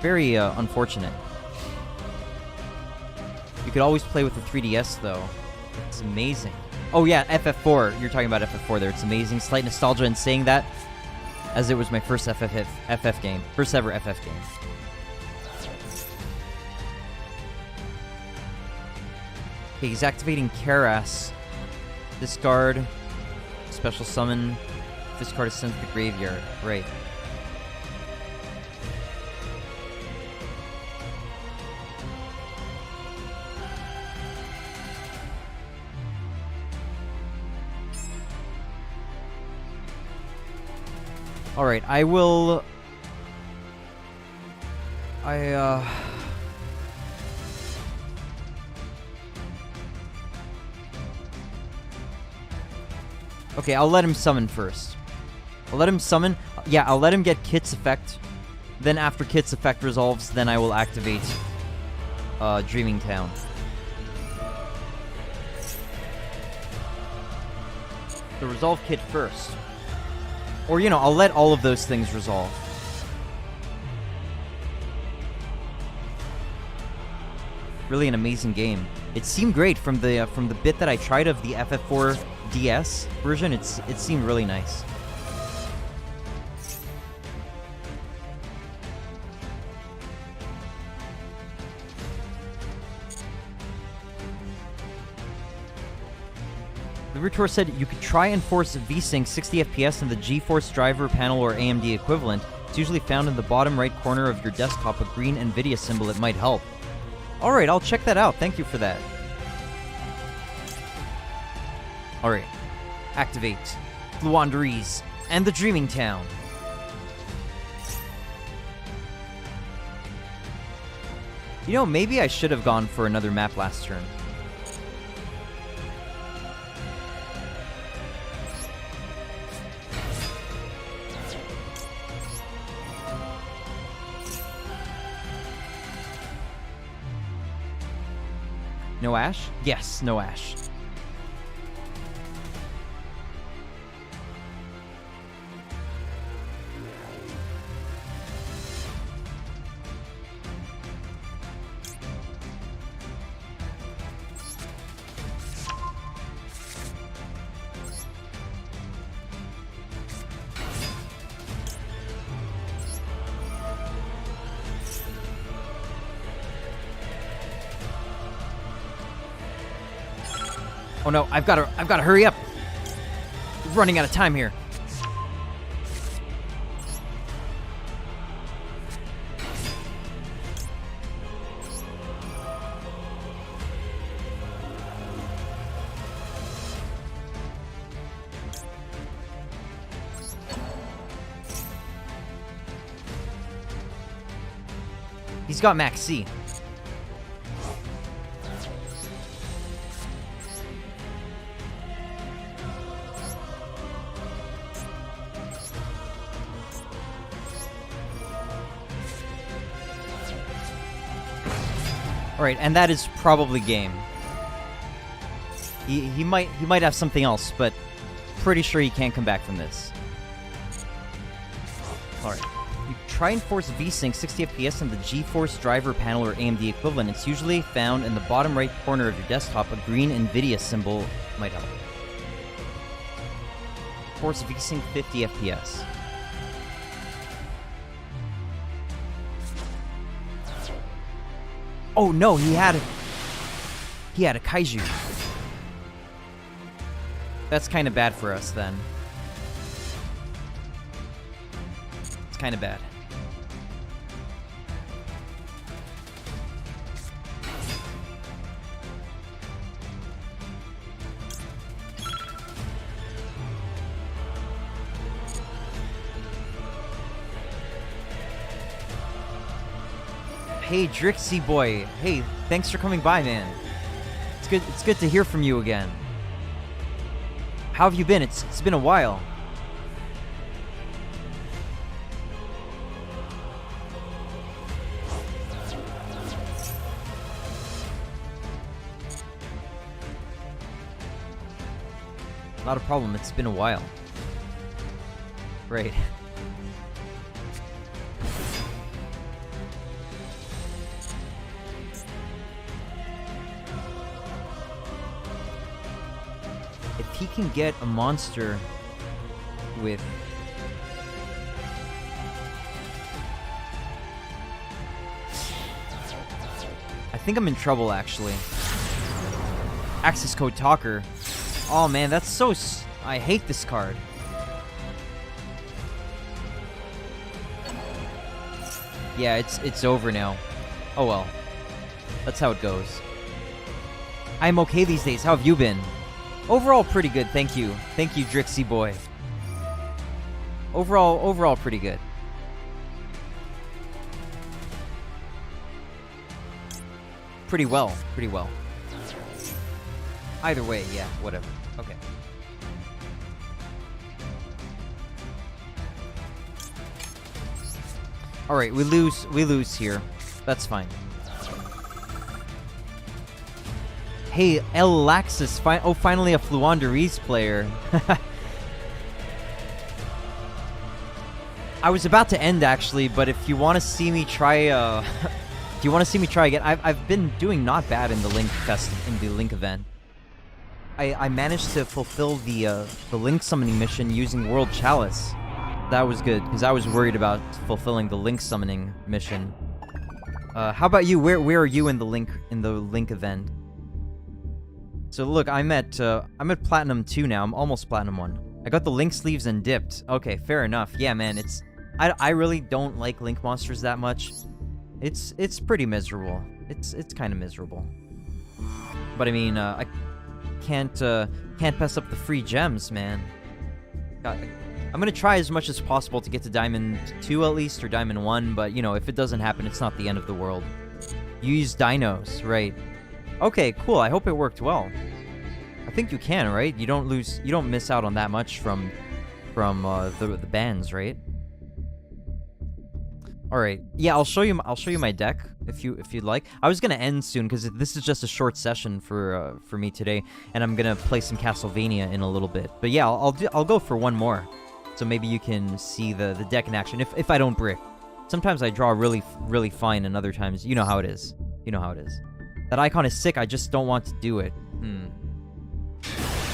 Very unfortunate. You could always play with the 3DS, though. It's amazing. Oh, yeah, FF4. You're talking about FF4 there. It's amazing. Slight nostalgia in saying that, as it was my first FF game. First ever FF game. Okay, he's activating Karas. Discard. Special summon. This card is sent to the graveyard. Right. Alright, I will... Okay, I'll let him summon first. I'll let him summon... Yeah, I'll let him get Kit's effect. Then after Kit's effect resolves, then I will activate Dreaming Town. So resolve Kit first. Or, you know, I'll let all of those things resolve. Really an amazing game. It seemed great from the bit that I tried of the FF4 DS version. It seemed really nice. The Ritor said you could try and force VSync 60 FPS in the GeForce driver panel or AMD equivalent. It's usually found in the bottom right corner of your desktop, a green NVIDIA symbol. It might help. Alright, I'll check that out. Thank you for that. Alright. Activate Luandereeze and the Dreaming Town. You know, maybe I should have gone for another map last turn. No Ash? Yes, no Ash. Oh no, I've gotta hurry up. We're running out of time here. He's got Max C. Alright, and that is probably game. He might have something else, but pretty sure he can't come back from this. Alright. You try and force VSync 60 FPS in the GeForce driver panel or AMD equivalent. It's usually found in the bottom right corner of your desktop. A green NVIDIA symbol might help. Force VSync 50 FPS. Oh no, he had a kaiju. That's kind of bad for us then. It's kind of bad. Hey, Drixie boy. Hey, thanks for coming by, man. It's good to hear from you again. How have you been? It's been a while. Not a problem. It's been a while. Right. if he can get a monster with... I think I'm in trouble, actually. Access code talker. Oh man, that's so... I hate this card. Yeah, it's over now. Oh well. That's how it goes. I'm okay these days. How have you been? Overall, pretty good. Thank you. Thank you, Drixie boy. Overall, pretty good. Pretty well. Pretty well. Either way, yeah, whatever. Okay. Alright, we lose here. That's fine. Hey, El Laxus, finally a Fluanderese player. I was about to end, actually, but if you want to see me try, if you want to see me try again, I've been doing not bad in the Link Fest, in the Link event. I managed to fulfill the Link summoning mission using World Chalice. That was good, because I was worried about fulfilling the Link summoning mission. How about you? Where are you in the Link event? So look, I'm at Platinum 2 now. I'm almost Platinum 1. I got the Link sleeves and dipped. Okay, fair enough. Yeah, man, I really don't like Link monsters that much. It's pretty miserable. It's kind of miserable. But I mean, I can't pass up the free gems, man. I'm gonna try as much as possible to get to Diamond 2 at least, or Diamond 1, but you know, if it doesn't happen, it's not the end of the world. You use dinos, right? Okay, cool, I hope it worked well. I think you can, right? You don't miss out on that much from the bans, right? Alright, yeah, I'll show you my deck if you'd like. I was gonna end soon because this is just a short session for me today, and I'm gonna play some Castlevania in a little bit. But yeah, I'll go for one more, so maybe you can see the deck in action if I don't brick. Sometimes I draw really fine, and other times you know how it is. You know how it is. That icon is sick. I just don't want to do it.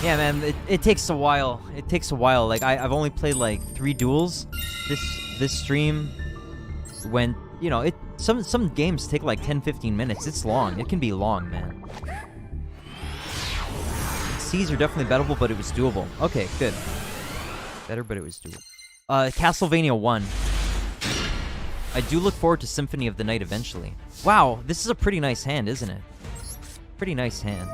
Yeah, man, it takes a while. It takes a while. Like I've only played like 3 duels this stream. When, you know, some games take like 10-15 minutes. It's long. It can be long, man. C's are definitely bettable, but it was doable. Okay, good. Better, but it was doable. Castlevania 1. I do look forward to Symphony of the Night eventually. Wow, this is a pretty nice hand, isn't it? Pretty nice hand.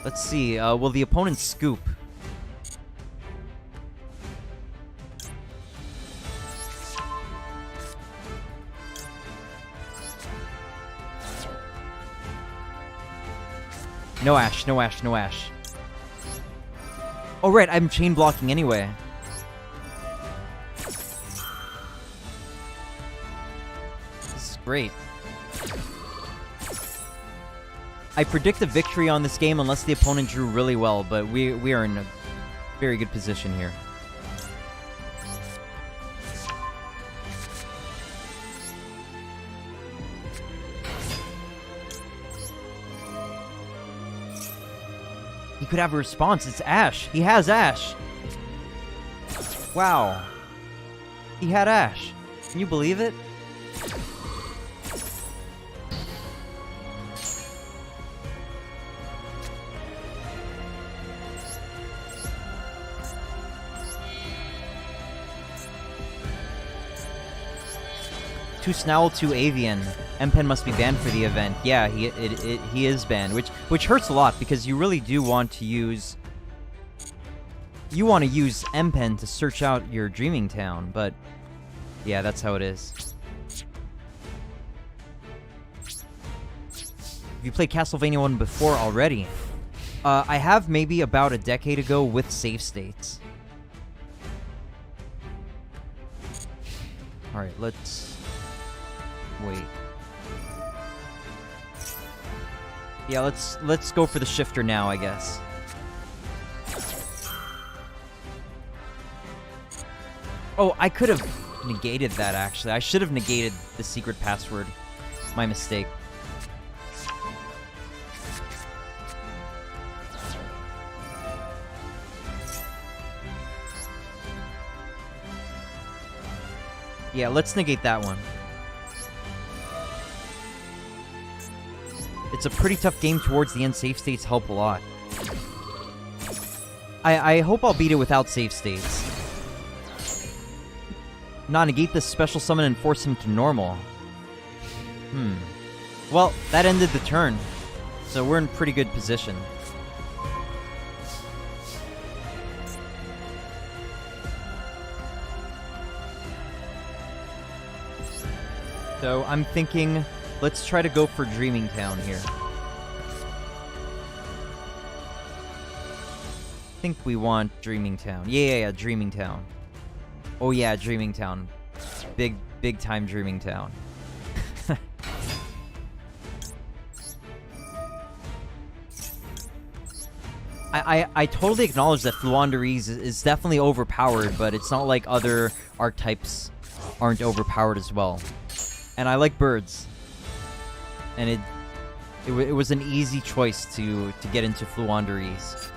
Let's see, will the opponent scoop? No Ash, no Ash, no Ash. Oh right, I'm chain blocking anyway. This is great. I predict a victory on this game unless the opponent drew really well, but we are in a very good position here. He could have a response. It's Ash. He has Ash. Wow. He had Ash. Can you believe it? Two Snowl, two Avian. M-Pen must be banned for the event. Yeah, he is banned, which hurts a lot because you really do want to use... You want to use M-Pen to search out your Dreaming Town, but... Yeah, that's how it is. Have you played Castlevania 1 before already? I have maybe about a decade ago with save states. Alright, let's... Wait. Yeah, let's go for the shifter now, I guess. Oh, I could have negated that, actually. I should have negated the secret password. My mistake. Yeah, let's negate that one. It's a pretty tough game towards the end. Save states help a lot. I hope I'll beat it without save states. Nah, negate this special summon and force him to normal. Well, that ended the turn. So we're in pretty good position. So I'm thinking, let's try to go for Dreaming Town here. I think we want Dreaming Town. Yeah, Dreaming Town. Oh yeah, Dreaming Town. Big time Dreaming Town. I totally acknowledge that Fluanderies is definitely overpowered, but it's not like other archetypes aren't overpowered as well. And I like birds. And it was an easy choice to get into Fluanderies.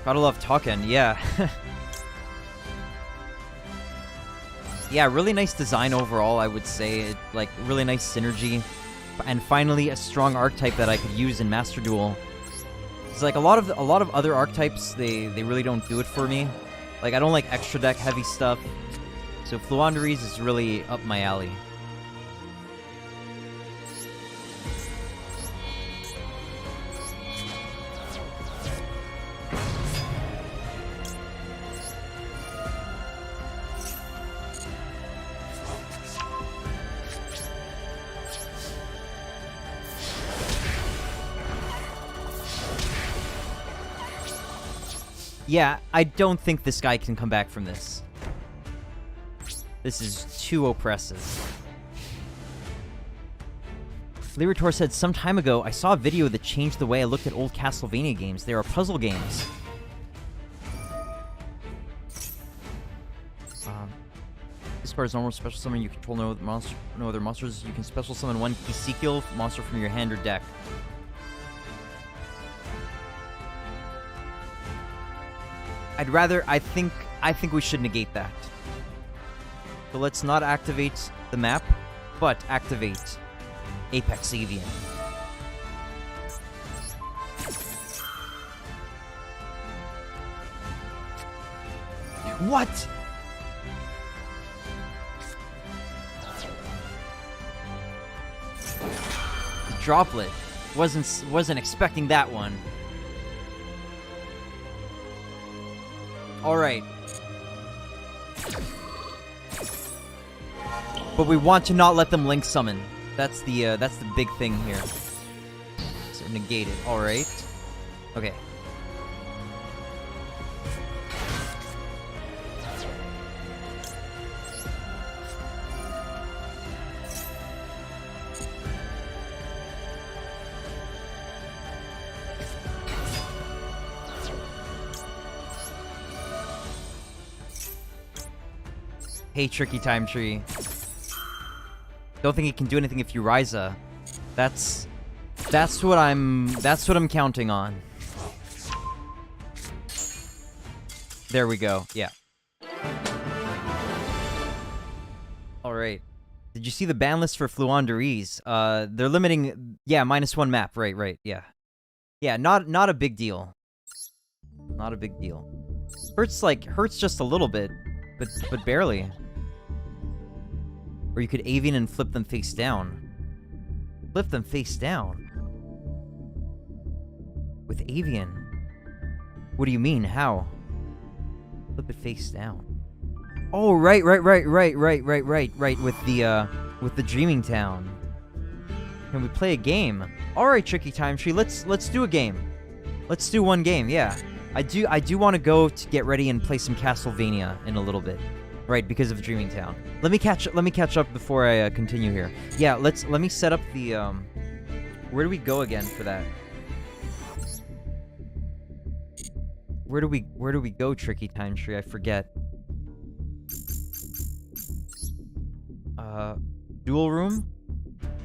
Gotta love talking, yeah. Yeah, really nice design overall, I would say. Like, really nice synergy. And finally, a strong archetype that I could use in Master Duel. It's like a lot of other archetypes, they really don't do it for me. Like, I don't like extra deck heavy stuff. So Fluanderies is really up my alley. Yeah, I don't think this guy can come back from this. This is too oppressive. Lyrator said, some time ago, I saw a video that changed the way I looked at old Castlevania games. They are puzzle games. As far as normal special summon, you control no other monsters. You can special summon one Ezekiel monster from your hand or deck. I think we should negate that. So let's not activate the map, but activate Apex Avian. What? The droplet. Wasn't expecting that one. Alright. But we want to not let them link summon. That's the big thing here. So negate it. Alright. Okay. Hey, Tricky Time Tree. Don't think he can do anything if you Ryza. That's what I'm counting on. There we go. Yeah. All right. Did you see the ban list for Fluanderies? They're limiting. Yeah, -1 map. Right. Yeah. Yeah. Not a big deal. Not a big deal. Hurts just a little bit, but barely. Or you could Avian and flip them face down. Flip them face down? With Avian? What do you mean? How? Flip it face down. Oh, right. With the Dreaming Town. Can we play a game? All right, Tricky Time Tree. Let's do a game. Let's do one game. Yeah, I do want to go to get ready and play some Castlevania in a little bit. Right, because of Dreaming Town. Let me catch up before I continue here. Yeah, let me set up the where do we go again for that? Where do we go, Tricky Time Tree? I forget. Duel room.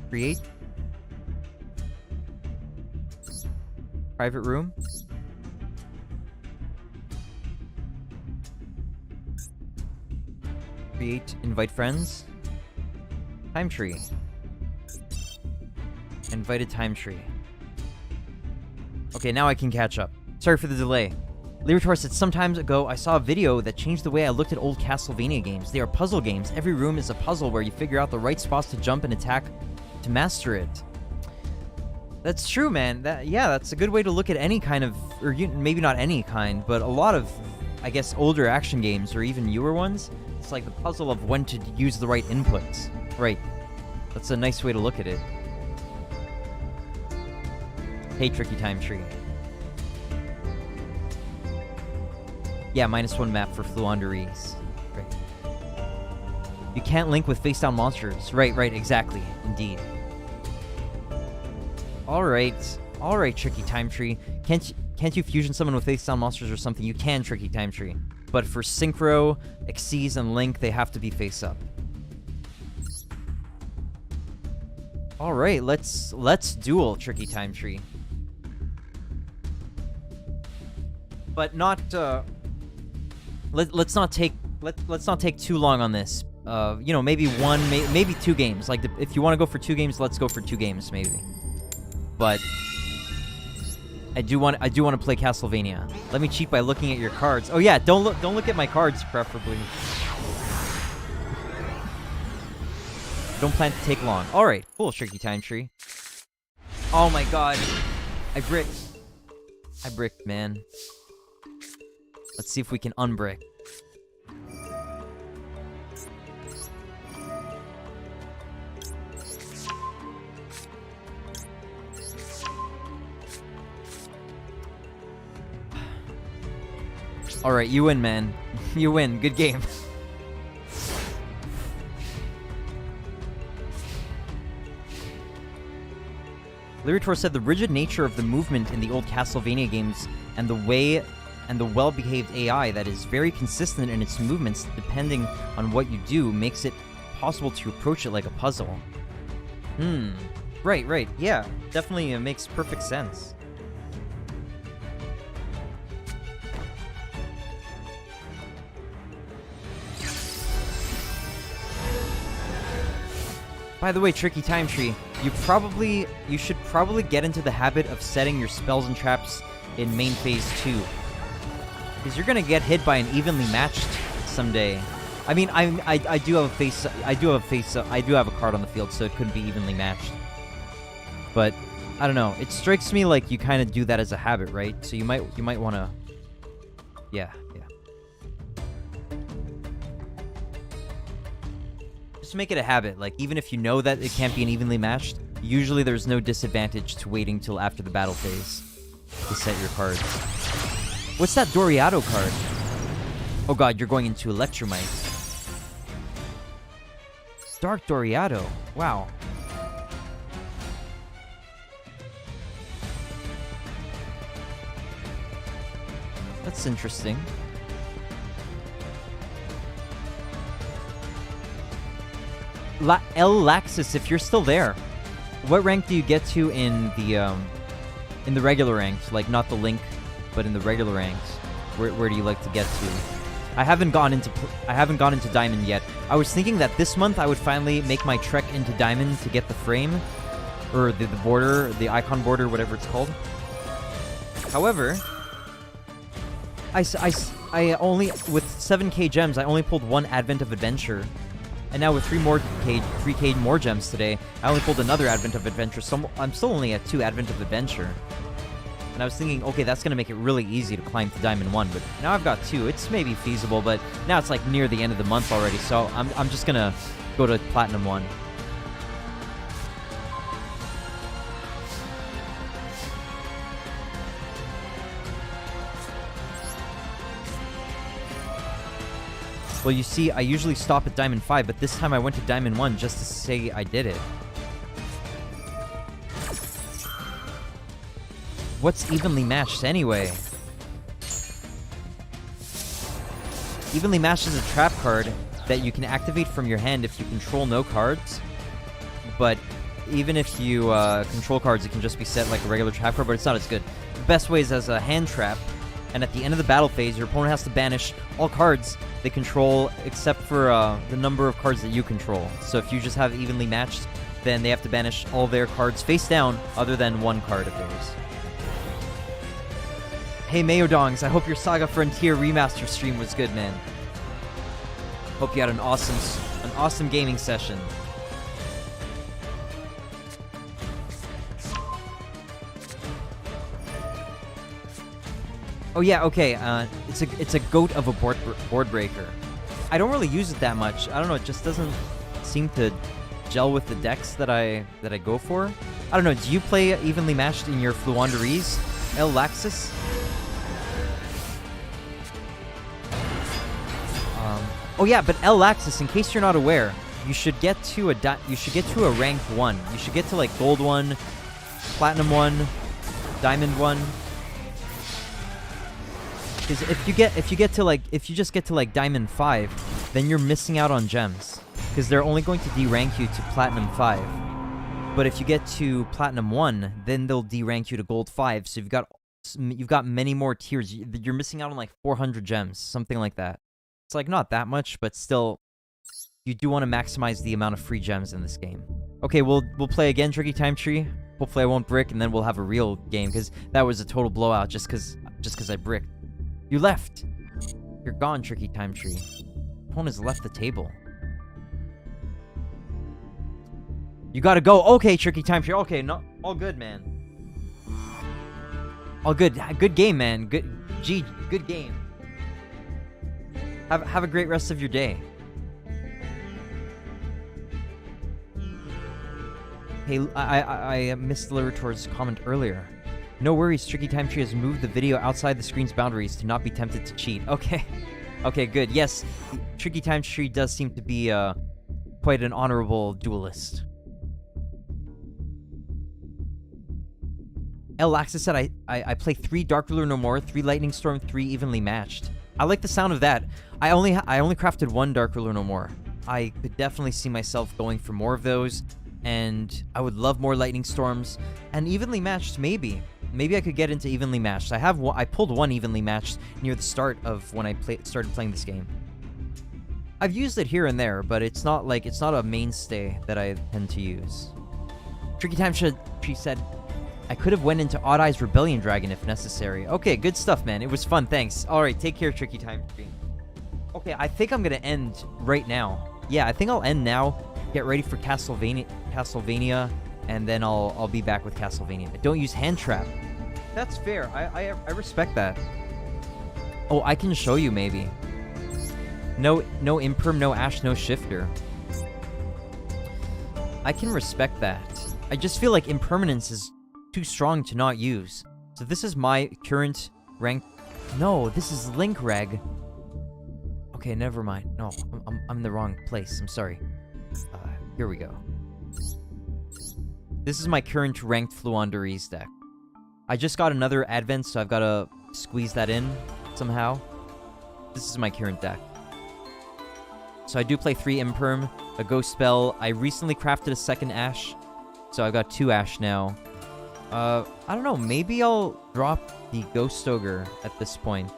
Create. Private room. Create, invite friends. Time tree. Invited time tree. Okay, now I can catch up. Sorry for the delay. Lyrator said, some time ago, I saw a video that changed the way I looked at old Castlevania games. They are puzzle games. Every room is a puzzle where you figure out the right spots to jump and attack to master it. That's true, man. Yeah, that's a good way to look at any kind of, or maybe not any kind, but a lot of, I guess, older action games, or even newer ones. It's like the puzzle of when to use the right inputs. Right. That's a nice way to look at it. Hey, Tricky Time Tree. Yeah, -1 map for Fluanderies. Right. You can't link with face-down monsters. Right, exactly. Indeed. Alright, Tricky Time Tree. Can't you fusion someone with face-down monsters or something? You can, Tricky Time Tree. But for Synchro, Xyz, and Link, they have to be face-up. Alright, let's duel, Tricky Time Tree. But not, let's not take too long on this. You know, maybe maybe 2 games. Like, if you want to go for 2 games, let's go for 2 games, maybe. But I do want to play Castlevania. Let me cheat by looking at your cards. Oh yeah, don't look at my cards, preferably. Don't plan to take long. All right, cool, Tricky Time Tree. Oh my god, I bricked, man. Let's see if we can unbrick. Alright, you win, man. You win. Good game. Lyrator said the rigid nature of the movement in the old Castlevania games and the well-behaved AI that is very consistent in its movements depending on what you do makes it possible to approach it like a puzzle. Right. Yeah, definitely makes perfect sense. By the way, Tricky Time Tree, you should probably get into the habit of setting your spells and traps in main phase 2. Because you're gonna get hit by an evenly matched someday. I mean, I do have a card on the field, so it couldn't be evenly matched. But I don't know. It strikes me like you kind of do that as a habit, right? So you might want to. Yeah. Just make it a habit. Like, even if you know that it can't be an evenly matched, usually there's no disadvantage to waiting till after the battle phase to set your cards. What's that Doriato card? Oh god, you're going into Electromite. Dark Doriato. Wow. That's interesting. El Laxus, if you're still there, what rank do you get to in the regular ranks? Like, not the Link, but in the regular ranks. Where do you like to get to? I haven't gone into Diamond yet. I was thinking that this month I would finally make my trek into Diamond to get the frame, or the border, the icon border, whatever it's called. However, I only, with 7k gems, I only pulled 1 Advent of Adventure. And now with 3k more gems today, I only pulled another Advent of Adventure, so I'm still only at 2 Advent of Adventure. And I was thinking, okay, that's going to make it really easy to climb to Diamond 1, but now I've got 2. It's maybe feasible, but now it's like near the end of the month already, so I'm just going to go to Platinum 1. Well, you see, I usually stop at Diamond 5, but this time I went to Diamond 1 just to say I did it. What's evenly matched anyway? Evenly matched is a trap card that you can activate from your hand if you control no cards. But even if you control cards, it can just be set like a regular trap card, but it's not as good. The best way is as a hand trap, and at the end of the battle phase, your opponent has to banish all cards they control except for the number of cards that you control. So if you just have evenly matched, then they have to banish all their cards face down other than one card of theirs. Hey Mayodongs, I hope your Saga Frontier remaster stream was good, man. Hope you had an awesome gaming session. Oh yeah, okay. It's a goat of a board breaker. I don't really use it that much. I don't know. It just doesn't seem to gel with the decks that I go for. I don't know. Do you play evenly matched in your Fluanderies, El Laxus? Oh yeah, but El Laxus, in case you're not aware, you should get to a rank 1. You should get to like gold 1, platinum 1, diamond 1. Because if you just get to like diamond 5, then you're missing out on gems. Because they're only going to derank you to platinum 5. But if you get to platinum 1, then they'll derank you to gold 5. So you've got many more tiers. You're missing out on like 400 gems, something like that. It's like not that much, but still, you do want to maximize the amount of free gems in this game. Okay, we'll play again, Tricky Time Tree. Hopefully I won't brick, and then we'll have a real game, because that was a total blowout just because I bricked. You left. You're gone, Tricky Time Tree. Opponent has left the table. You gotta go. Okay, Tricky Time Tree. Okay, no, all good, man. All good. Good game, man. Good game. Have a great rest of your day. Hey, I missed the Liberator's comment earlier. No worries, Tricky Time Tree has moved the video outside the screen's boundaries to not be tempted to cheat. Okay. Okay, good. Yes, Tricky Time Tree does seem to be quite an honorable duelist. El Laxus said I play 3 Dark Ruler No More, 3 Lightning Storm, 3 evenly matched. I like the sound of that. I only crafted 1 Dark Ruler No More. I could definitely see myself going for more of those, and I would love more Lightning Storms. And evenly matched, maybe. Maybe I could get into evenly matched. I pulled 1 evenly matched near the start of when I started playing this game. I've used it here and there, but it's not a mainstay that I tend to use. Tricky Time Tree said, I could have went into Odd Eye's Rebellion Dragon if necessary. Okay, good stuff, man. It was fun, thanks. Alright, take care, Tricky Time Tree. Okay, I think I'm gonna end right now. Yeah, I think I'll end now. Get ready for Castlevania, and then I'll be back with Castlevania. Don't use hand trap. That's fair. I respect that. Oh, I can show you maybe. No imperm, no ash, no shifter. I can respect that. I just feel like impermanence is too strong to not use. So this is my current rank. No, this is Link Reg. Okay, never mind. No, I'm in the wrong place. I'm sorry. Here we go. This is my current ranked Fluanderies deck. I just got another Advent, so I've got to squeeze that in somehow. This is my current deck. So I do play 3 Imperm, a Ghost Spell. I recently crafted a second Ash, so I've got 2 Ash now. I don't know, maybe I'll drop the Ghost Ogre at this point.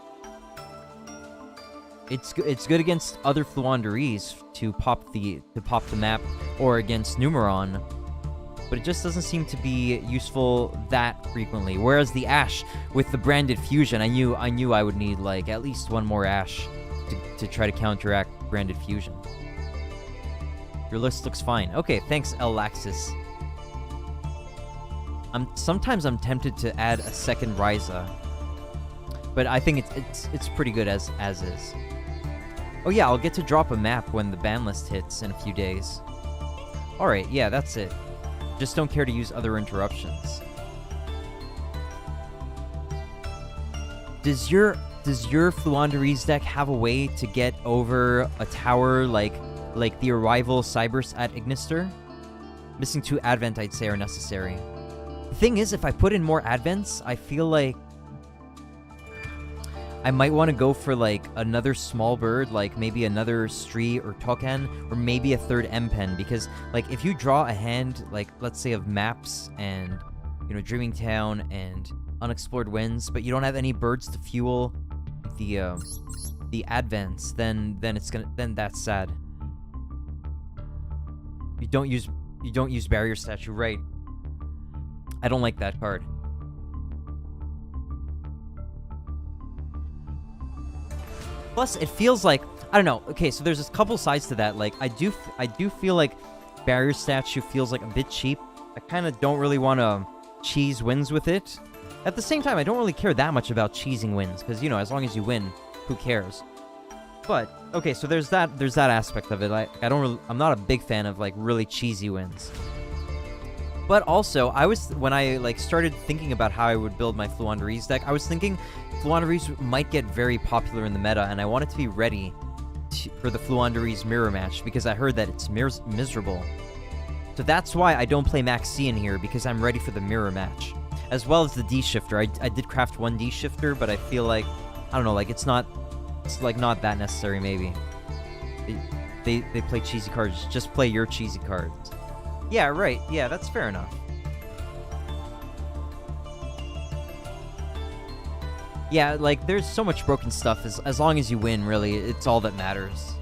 It's good against other Fluanderies to pop the map, or against Numeron, but it just doesn't seem to be useful that frequently. Whereas the Ash with the branded fusion, I knew I would need like at least 1 more Ash to try to counteract branded fusion. Your list looks fine. Okay, thanks, El Laxus. Sometimes I'm tempted to add a second Ryza, but I think it's pretty good as is. Oh yeah, I'll get to drop a map when the ban list hits in a few days. Alright, yeah, that's it. Just don't care to use other interruptions. Does your Fluanderies deck have a way to get over a tower like the Arrival Cybers at Ignister? Missing 2 Advent, I'd say, are necessary. The thing is, if I put in more Advents, I feel like I might want to go for like another small bird, like maybe another Stree or Token, or maybe a third M-Pen, because like if you draw a hand, like let's say of maps and, you know, Dreaming Town and Unexplored Winds, but you don't have any birds to fuel the Advents, then that's sad. You don't use Barrier Statue, right? I don't like that card. Plus, it feels like, I don't know. Okay, so there's a couple sides to that. Like, I do feel like Barrier Statue feels like a bit cheap. I kind of don't really want to cheese wins with it. At the same time, I don't really care that much about cheesing wins, because, you know, as long as you win, who cares? But okay, so there's that aspect of it. I'm not a big fan of like really cheesy wins. But also, when I like started thinking about how I would build my Fluandereeze deck, I was thinking Fluandereeze might get very popular in the meta, and I wanted to be ready for the Fluandereeze mirror match, because I heard that it's miserable. So that's why I don't play Max C in here, because I'm ready for the mirror match. As well as the D-Shifter. I did craft one D-Shifter, but I feel like, I don't know, like it's like not that necessary, maybe. They play cheesy cards. Just play your cheesy cards. Yeah, right. Yeah, that's fair enough. Yeah, like, there's so much broken stuff. As long as you win, really, it's all that matters.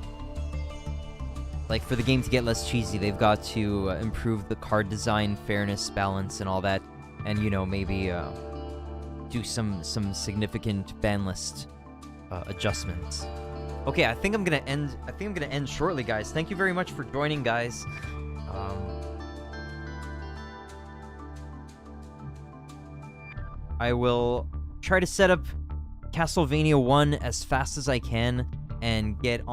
Like, for the game to get less cheesy, they've got to improve the card design, fairness, balance, and all that. And, you know, maybe do some significant ban list adjustments. Okay, I think I'm gonna end shortly, guys. Thank you very much for joining, guys. I will try to set up Castlevania 1 as fast as I can and get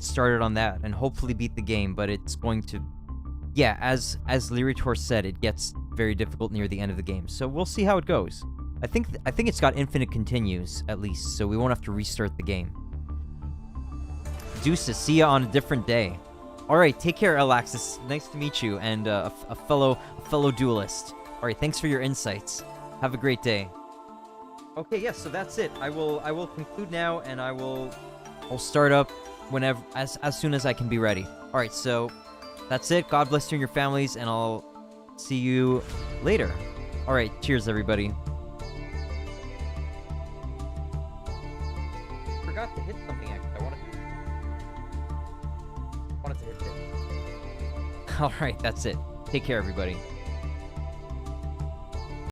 started on that and hopefully beat the game, but it's going to, yeah, as Lyritor said, it gets very difficult near the end of the game. So we'll see how it goes. I think it's got infinite continues at least, so we won't have to restart the game. Deuces, see ya on a different day. All right, take care, Alaxis. Nice to meet you, and a fellow duelist. All right, thanks for your insights. Have a great day. Okay, yes, so that's it. I will conclude now, and I'll start up whenever, as soon as I can be ready. All right, so that's it. God bless you and your families, and I'll see you later. All right, cheers, everybody. Forgot to hit something. Actually, I wanted to hit it. All right, that's it. Take care, everybody.